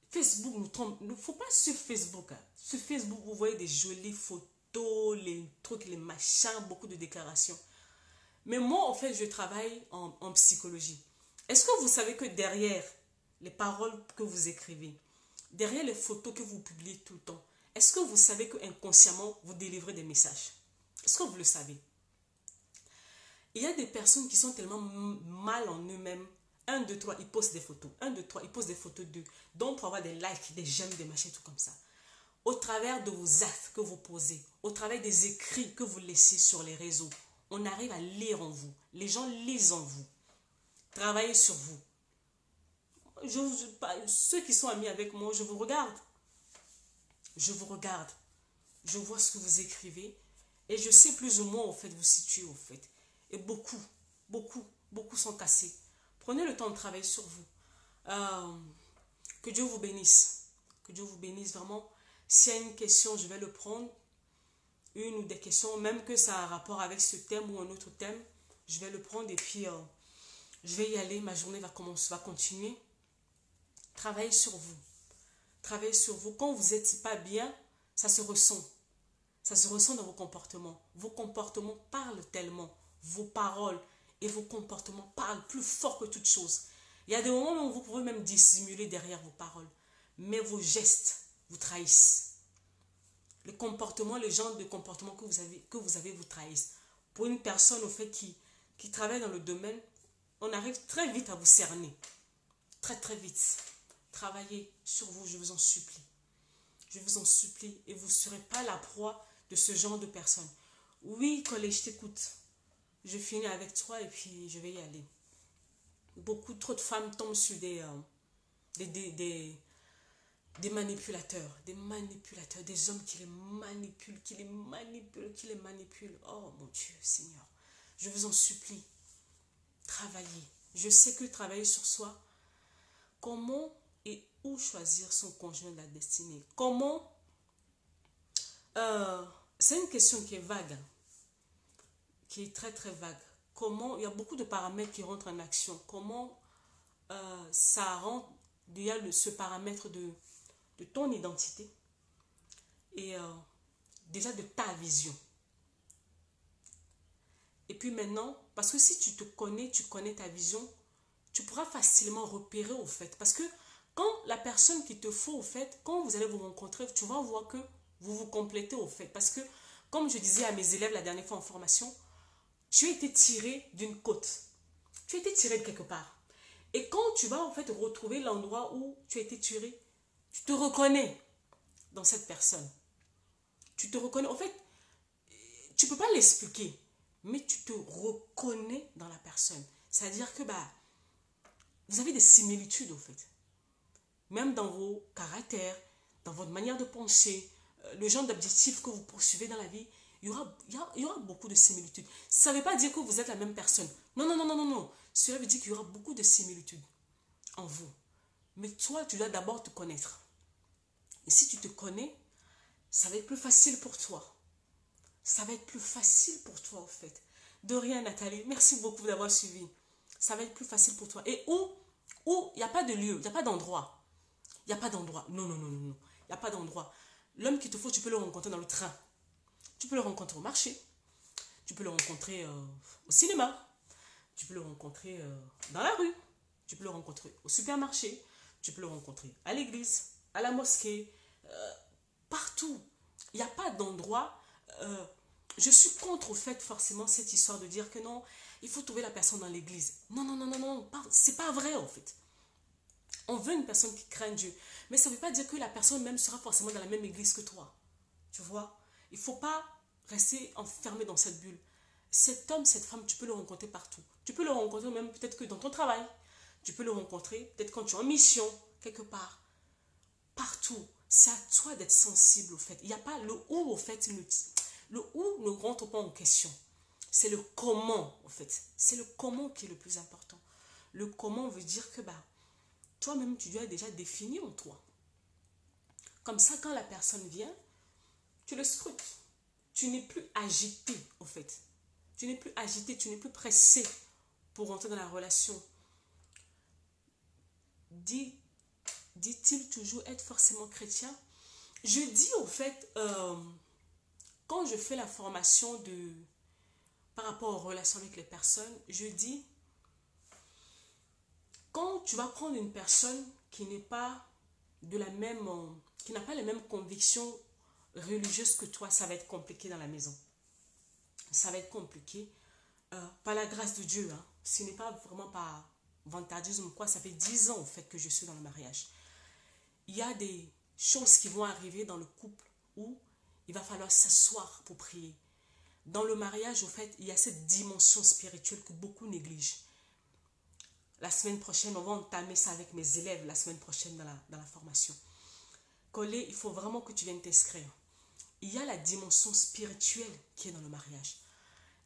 Facebook nous trompe. Il ne faut pas sur Facebook. Hein. Sur Facebook, vous voyez des jolies photos, les trucs, les machins, beaucoup de déclarations. Mais moi, en fait, je travaille en psychologie. Est-ce que vous savez que derrière les paroles que vous écrivez, derrière les photos que vous publiez tout le temps, est-ce que vous savez que inconsciemment vous délivrez des messages? Est-ce que vous le savez? Il y a des personnes qui sont tellement mal en eux-mêmes. 1, 2, 3, ils postent des photos. 1, 2, 3, ils postent des photos d'eux. Donc, pour avoir des likes, des j'aime, des machins, tout comme ça. Au travers de vos actes que vous posez, au travers des écrits que vous laissez sur les réseaux, on arrive à lire en vous. Les gens lisent en vous. Travaillez sur vous. Ceux qui sont amis avec moi, je vous regarde. Je vous regarde. Je vois ce que vous écrivez. Et je sais plus ou moins, au fait, vous situer, au fait. Et beaucoup sont cassés. Prenez le temps de travailler sur vous. Que Dieu vous bénisse. Que Dieu vous bénisse vraiment. S'il y a une question, je vais le prendre. Une ou des questions, même que ça a un rapport avec ce thème ou un autre thème. Je vais le prendre et puis je vais y aller. Ma journée va continuer. Travaillez sur vous. Travaillez sur vous. Quand vous n'êtes pas bien, ça se ressent. Ça se ressent dans vos comportements. Vos comportements parlent tellement. Vos paroles et vos comportements parlent plus fort que toute chose. Il y a des moments où vous pouvez même dissimuler derrière vos paroles. Mais vos gestes vous trahissent. Le comportement, le genre de comportement que vous avez vous trahissent. Pour une personne au fait qui travaille dans le domaine, on arrive très vite à vous cerner. Très très vite. Travaillez sur vous, je vous en supplie. Je vous en supplie. Et vous ne serez pas la proie de ce genre de personnes. Oui, collègue, je t'écoute. Je finis avec toi et puis je vais y aller. Trop de femmes tombent sur des manipulateurs. Des hommes qui les manipulent. Oh mon Dieu, Seigneur. Je vous en supplie. Travaillez. Je sais que travailler sur soi, comment et où choisir son conjoint de la destinée? Comment c'est une question qui est vague, qui est très très vague. Comment, il y a beaucoup de paramètres qui rentrent en action. Comment ça rentre, il y a ce paramètre de ton identité et déjà de ta vision. Et puis maintenant, parce que si tu te connais, tu connais ta vision, tu pourras facilement repérer au fait. Parce que quand la personne qu'il te faut au fait, quand vous allez vous rencontrer, tu vas voir que vous vous complétez au fait. Parce que, comme je disais à mes élèves la dernière fois en formation, tu as été tiré d'une côte. Tu as été tiré de quelque part. Et quand tu vas en fait retrouver l'endroit où tu as été tiré, tu te reconnais dans cette personne. Tu te reconnais. En fait, tu ne peux pas l'expliquer, mais tu te reconnais dans la personne. C'est-à-dire que vous avez des similitudes au fait. Même dans vos caractères, dans votre manière de penser, le genre d'objectifs que vous poursuivez dans la vie, il y aura beaucoup de similitudes. Ça ne veut pas dire que vous êtes la même personne. Non. Cela veut dire qu'il y aura beaucoup de similitudes en vous. Mais toi, tu dois d'abord te connaître. Et si tu te connais, ça va être plus facile pour toi. Ça va être plus facile pour toi, en fait. De rien, Nathalie. Merci beaucoup d'avoir suivi. Ça va être plus facile pour toi. Et où il n'y a pas de lieu, il n'y a pas d'endroit. Il n'y a pas d'endroit. Non. Il n'y a pas d'endroit. L'homme qu'il te faut, tu peux le rencontrer dans le train. Tu peux le rencontrer au marché. Tu peux le rencontrer au cinéma. Tu peux le rencontrer dans la rue. Tu peux le rencontrer au supermarché. Tu peux le rencontrer à l'église, à la mosquée, partout. Il n'y a pas d'endroit. Je suis contre au fait forcément cette histoire de dire que non, il faut trouver la personne dans l'église. Non. C'est pas vrai en fait. On veut une personne qui craint Dieu. Mais ça ne veut pas dire que la personne même sera forcément dans la même église que toi. Tu vois? Il ne faut pas rester enfermé dans cette bulle. Cet homme, cette femme, tu peux le rencontrer partout. Tu peux le rencontrer même peut-être que dans ton travail. Tu peux le rencontrer peut-être quand tu es en mission, quelque part. Partout. C'est à toi d'être sensible au fait. Il n'y a pas le où au fait. Le où ne rentre pas en question. C'est le comment en fait. C'est le comment qui est le plus important. Le comment veut dire que toi-même, tu dois déjà définir en toi. Comme ça, quand la personne vient, tu le scrutes. Tu n'es plus agité, au fait. Tu n'es plus agité, tu n'es plus pressé pour rentrer dans la relation. Dit-il toujours être forcément chrétien? Je dis, au fait, quand je fais la formation par rapport aux relations avec les personnes, je dis, quand tu vas prendre une personne qui n'est pas qui n'a pas les mêmes convictions religieuses que toi, ça va être compliqué dans la maison. Ça va être compliqué. Par la grâce de Dieu, hein, ce n'est pas vraiment par vantardisme ou quoi, ça fait 10 ans, en fait, que je suis dans le mariage. Il y a des choses qui vont arriver dans le couple où il va falloir s'asseoir pour prier. Dans le mariage, au fait, il y a cette dimension spirituelle que beaucoup négligent. La semaine prochaine, on va entamer ça avec mes élèves, la semaine prochaine dans la formation. Collet, il faut vraiment que tu viennes t'inscrire. Il y a la dimension spirituelle qui est dans le mariage.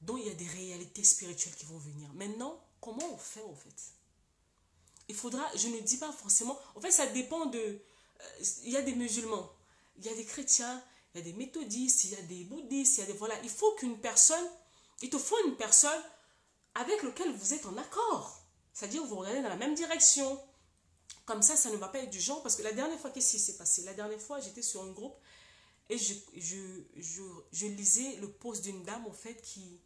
Donc, il y a des réalités spirituelles qui vont venir. Maintenant, comment on fait, en fait? Il faudra, je ne dis pas forcément, en fait, ça dépend de... il y a des musulmans, il y a des chrétiens, il y a des méthodistes, il y a des bouddhistes, il y a des... Voilà, il te faut une personne avec laquelle vous êtes en accord. C'est-à-dire, vous regardez dans la même direction. Comme ça ne va pas être du genre, parce que la dernière fois, qu'est-ce qui s'est passé? La dernière fois, j'étais sur un groupe et je lisais le post d'une dame, au fait, qui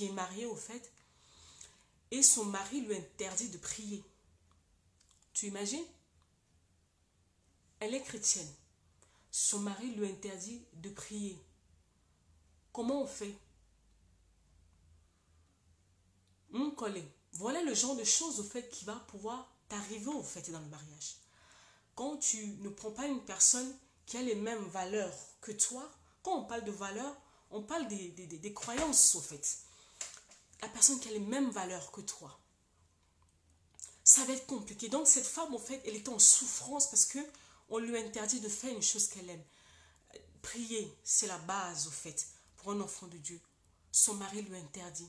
est mariée, au fait, et son mari lui interdit de prier. Tu imagines? Elle est chrétienne. Son mari lui interdit de prier. Comment on fait? Collé. Voilà le genre de choses, au fait, qui va pouvoir t'arriver, au fait, dans le mariage. Quand tu ne prends pas une personne qui a les mêmes valeurs que toi, quand on parle de valeurs, on parle des croyances, au fait. La personne qui a les mêmes valeurs que toi, ça va être compliqué. Donc cette femme, en fait, elle était en souffrance parce que on lui interdit de faire une chose qu'elle aime. Prier, c'est la base, au fait, pour un enfant de Dieu. Son mari lui interdit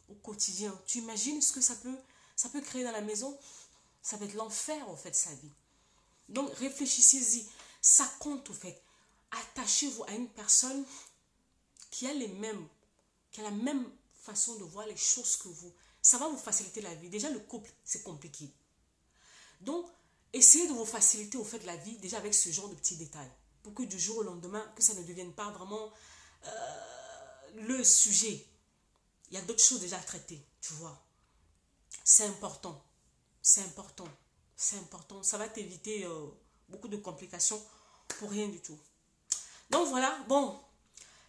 au quotidien. Tu imagines ce que ça peut créer dans la maison? Ça va être l'enfer, en fait, sa vie. Donc réfléchissez-y. Ça compte, au fait. Attachez-vous à une personne qui a la même façon de voir les choses que vous. Ça va vous faciliter la vie. Déjà, le couple, c'est compliqué. Donc, essayez de vous faciliter, au fait, la vie, déjà avec ce genre de petits détails. Pour que du jour au lendemain, que ça ne devienne pas vraiment le sujet. Il y a d'autres choses déjà à traiter, tu vois. C'est important. C'est important. C'est important. Ça va t'éviter beaucoup de complications pour rien du tout. Donc voilà, bon.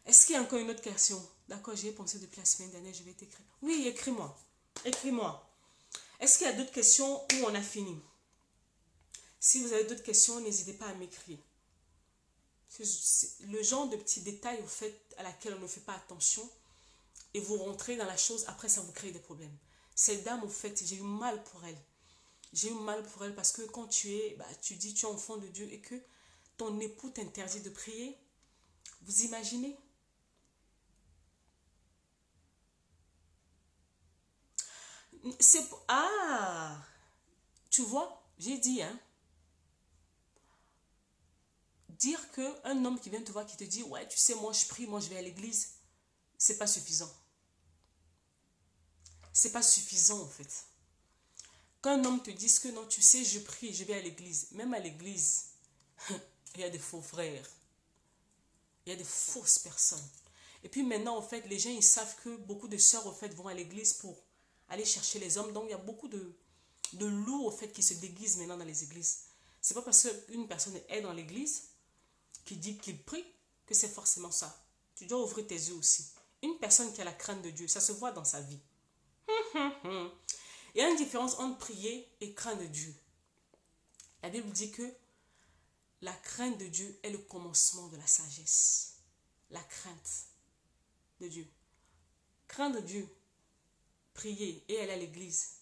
Est-ce qu'il y a encore une autre question? D'accord, j'y ai pensé depuis la semaine dernière, je vais t'écrire. Oui, écris-moi. Écris-moi. Est-ce qu'il y a d'autres questions ou on a fini? Si vous avez d'autres questions, n'hésitez pas à m'écrire. C'est le genre de petits détails, au fait, à laquelle on ne fait pas attention. Et vous rentrez dans la chose, après ça vous crée des problèmes. Cette dame, au fait, j'ai eu mal pour elle. J'ai eu mal pour elle parce que quand tu dis tu es enfant de Dieu et que ton époux t'interdit de prier, vous imaginez? Ah, tu vois, j'ai dit, hein, dire qu'un homme qui vient te voir, qui te dit, ouais, tu sais, moi je prie, moi je vais à l'église, c'est pas suffisant. C'est pas suffisant, en fait. Qu'un homme te dise que non, tu sais, je prie, je vais à l'église. Même à l'église, il y a des faux frères. Il y a des fausses personnes. Et puis maintenant, en fait, les gens, ils savent que beaucoup de sœurs, en fait, vont à l'église pour aller chercher les hommes. Donc, il y a beaucoup de loups, en fait, qui se déguisent maintenant dans les églises. C'est pas parce qu'une personne est dans l'église qui dit qu'il prie que c'est forcément ça. Tu dois ouvrir tes yeux aussi. Une personne qui a la crainte de Dieu, ça se voit dans sa vie. Il y a une différence entre prier et craindre Dieu. La Bible dit que la crainte de Dieu est le commencement de la sagesse. La crainte de Dieu. Craindre Dieu, prier et aller à l'église,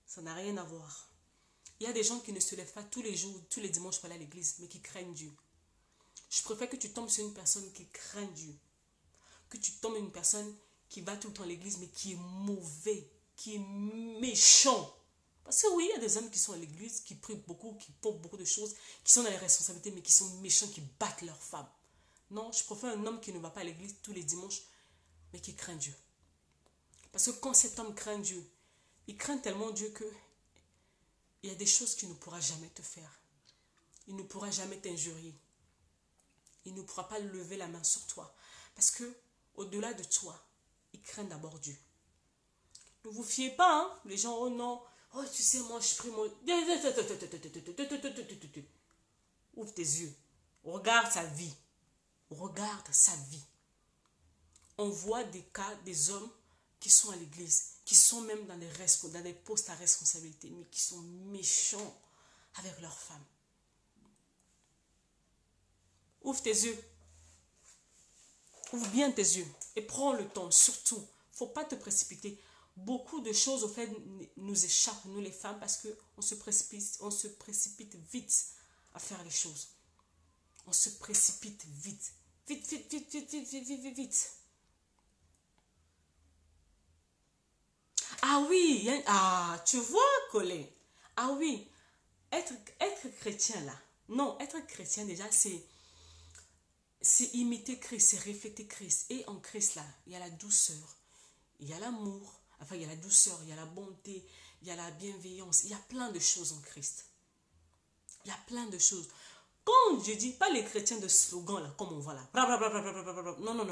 ça n'a rien à voir. Il y a des gens qui ne se lèvent pas tous les jours, tous les dimanches pour aller à l'église, mais qui craignent Dieu. Je préfère que tu tombes sur une personne qui craint Dieu. Que tu tombes sur une personne qui va tout le temps à l'église, mais qui est mauvais, qui est méchant. Parce que oui, il y a des hommes qui sont à l'église, qui prient beaucoup, qui portent beaucoup de choses, qui sont dans les responsabilités, mais qui sont méchants, qui battent leurs femmes. Non, je préfère un homme qui ne va pas à l'église tous les dimanches, mais qui craint Dieu. Parce que quand cet homme craint Dieu, il craint tellement Dieu que il y a des choses qu'il ne pourra jamais te faire. Il ne pourra jamais t'injurier. Il ne pourra pas lever la main sur toi. Parce que, au-delà de toi, il craint d'abord Dieu. Ne vous fiez pas, hein? Les gens, oh non, oh tu sais, moi je prie, moi... Ouvre tes yeux. Regarde sa vie. Regarde sa vie. On voit des cas, des hommes qui sont à l'église, qui sont même dans des postes à responsabilité, mais qui sont méchants avec leurs femmes. Ouvre tes yeux. Ouvre bien tes yeux et prends le temps, surtout. Il ne faut pas te précipiter. Beaucoup de choses, au fait, nous échappent, nous les femmes, parce qu'on se précipite vite à faire les choses. On se précipite vite. Vite. Ah oui, tu vois, Colin. Ah oui, être chrétien là. Non, être chrétien déjà, c'est imiter Christ, c'est refléter Christ. Et en Christ là, il y a la douceur, il y a l'amour, enfin il y a la douceur, il y a la bonté, il y a la bienveillance. Il y a plein de choses en Christ. Il y a plein de choses. Quand je dis, pas les chrétiens de slogan là, comme on voit là. Non.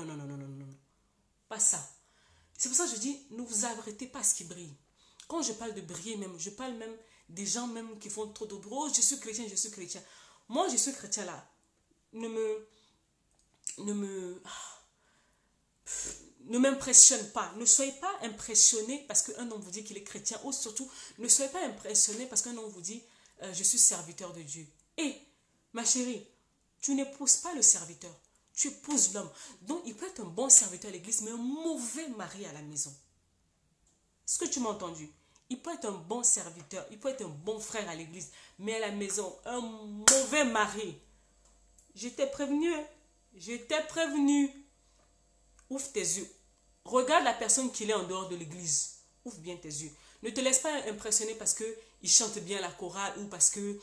Pas ça. C'est pour ça que je dis, ne vous arrêtez pas à ce qui brille. Quand je parle de briller même, je parle même des gens même qui font trop de bruit. Oh, je suis chrétien. Moi, je suis chrétien là. Ne m'impressionne pas. Ne soyez pas impressionné parce qu'un homme vous dit qu'il est chrétien. Ou surtout, ne soyez pas impressionné parce qu'un homme vous dit, je suis serviteur de Dieu. Et, ma chérie, tu n'épouses pas le serviteur. Tu épouses l'homme. Donc, il peut être un bon serviteur à l'église, mais un mauvais mari à la maison. Est-ce que tu m'as entendu? Il peut être un bon serviteur, il peut être un bon frère à l'église, mais à la maison, un mauvais mari. Je t'ai prévenu. Ouvre tes yeux. Regarde la personne qu'il est en dehors de l'église. Ouvre bien tes yeux. Ne te laisse pas impressionner parce qu'il chante bien la chorale ou parce que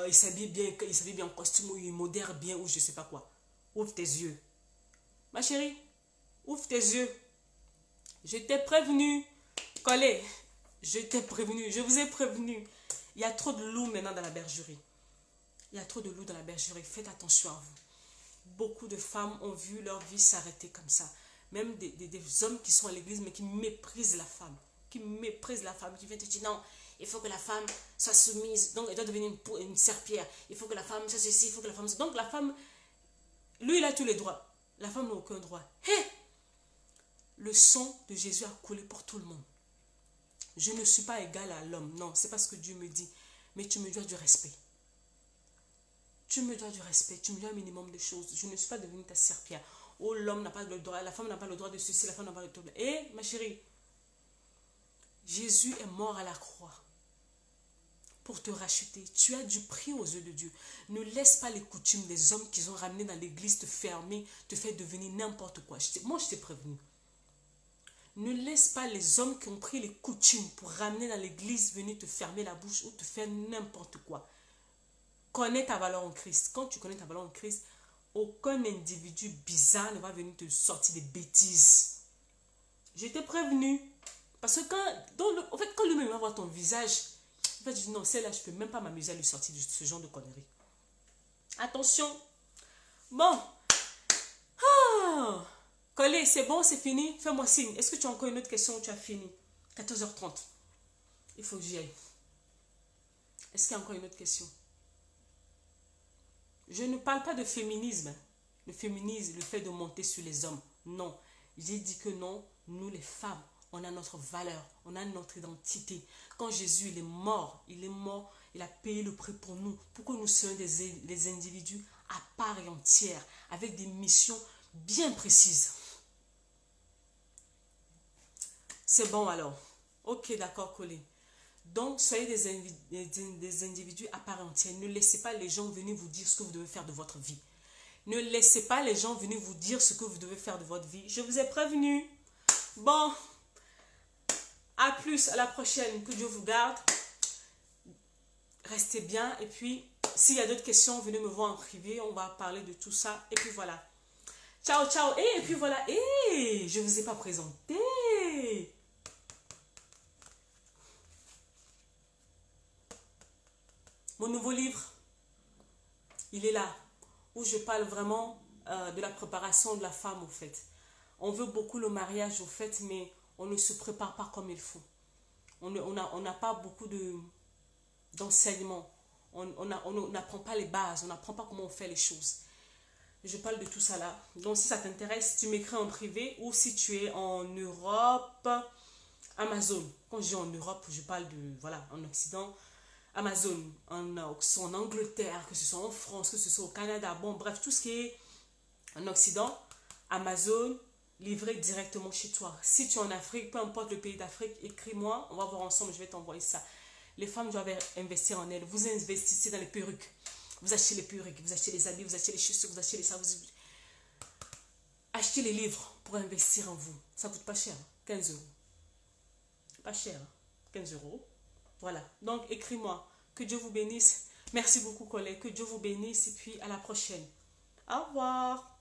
il s'habille bien en costume ou il modère bien ou je ne sais pas quoi. Ouvre tes yeux. Ma chérie, ouvre tes yeux. Je t'ai prévenu. Collez, je t'ai prévenu. Je vous ai prévenu. Il y a trop de loups maintenant dans la bergerie. Faites attention à vous. Beaucoup de femmes ont vu leur vie s'arrêter comme ça. Même des hommes qui sont à l'église mais qui méprisent la femme. Qui viennent te dire non, il faut que la femme soit soumise. Donc elle doit devenir une serpillère. Il faut que la femme soit ceci, il faut que la femme... Donc la femme... Lui, il a tous les droits. La femme n'a aucun droit. Le sang de Jésus a coulé pour tout le monde. Je ne suis pas égale à l'homme. Non, c'est pas ce que Dieu me dit. Mais tu me dois du respect. Tu me dois un minimum de choses. Je ne suis pas devenue ta serpillère. Oh, l'homme n'a pas le droit, la femme n'a pas le droit de ceci, la femme n'a pas le droit de... Eh, ma chérie, Jésus est mort à la croix pour te racheter. Tu as du prix aux yeux de Dieu. Ne laisse pas les coutumes des hommes qu'ils ont ramenés dans l'église te fermer, te faire devenir n'importe quoi. Moi, je t'ai prévenu. Ne laisse pas les hommes qui ont pris les coutumes pour ramener dans l'église venir te fermer la bouche ou te faire n'importe quoi. Connais ta valeur en Christ. Quand tu connais ta valeur en Christ, aucun individu bizarre ne va venir te sortir des bêtises. Je t'ai prévenu. Parce que quand lui-même va voir ton visage, en fait, je dis non, celle-là, je ne peux même pas m'amuser à lui sortir de ce genre de conneries. Attention. Bon. Collé, c'est bon, c'est fini. Fais-moi signe. Est-ce que tu as encore une autre question ou tu as fini? 14h30. Il faut que j'y aille. Est-ce qu'il y a encore une autre question? Je ne parle pas de féminisme. Le féminisme, le fait de monter sur les hommes. Non. J'ai dit que non, nous les femmes, on a notre valeur, on a notre identité. Quand Jésus il est mort, il a payé le prix pour nous. Pour que nous soyons des individus à part et entière, avec des missions bien précises. C'est bon alors. Ok, d'accord, Colin. Donc, soyez des individus à part entière. Ne laissez pas les gens venir vous dire ce que vous devez faire de votre vie. Ne laissez pas les gens venir vous dire ce que vous devez faire de votre vie. Je vous ai prévenu. Bon, à plus, à la prochaine. Que Dieu vous garde. restez bien. Et puis, s'il y a d'autres questions, venez me voir en privé. On va parler de tout ça. Et puis voilà. Ciao, ciao. Et puis voilà. Et je ne vous ai pas présenté. Mon nouveau livre, il est là. Où je parle vraiment de la préparation de la femme, au fait. On veut beaucoup le mariage, au fait, mais on ne se prépare pas comme il faut. On n'a pas beaucoup d'enseignement. On n'apprend pas les bases, on n'apprend pas comment on fait les choses. Je parle de tout ça là. Donc si ça t'intéresse, tu m'écris en privé, ou si tu es en Europe, Amazon. Quand je dis en Europe, je parle de, voilà, en Occident, Amazon, que ce soit en Angleterre, que ce soit en France, que ce soit au Canada, bon bref, tout ce qui est en Occident, Amazon, livré directement chez toi. Si tu es en Afrique, peu importe le pays d'Afrique, écris-moi, on va voir ensemble, je vais t'envoyer ça. Les femmes doivent investir en elles. Vous investissez dans les perruques. Vous achetez les perruques, vous achetez les habits, vous achetez les chaussures, vous achetez les sacs. Achetez les livres pour investir en vous. Ça coûte pas cher, 15 euros. Pas cher, 15 euros. Voilà, donc écris-moi. Que Dieu vous bénisse. Merci beaucoup, collègues. Que Dieu vous bénisse et puis à la prochaine. Au revoir.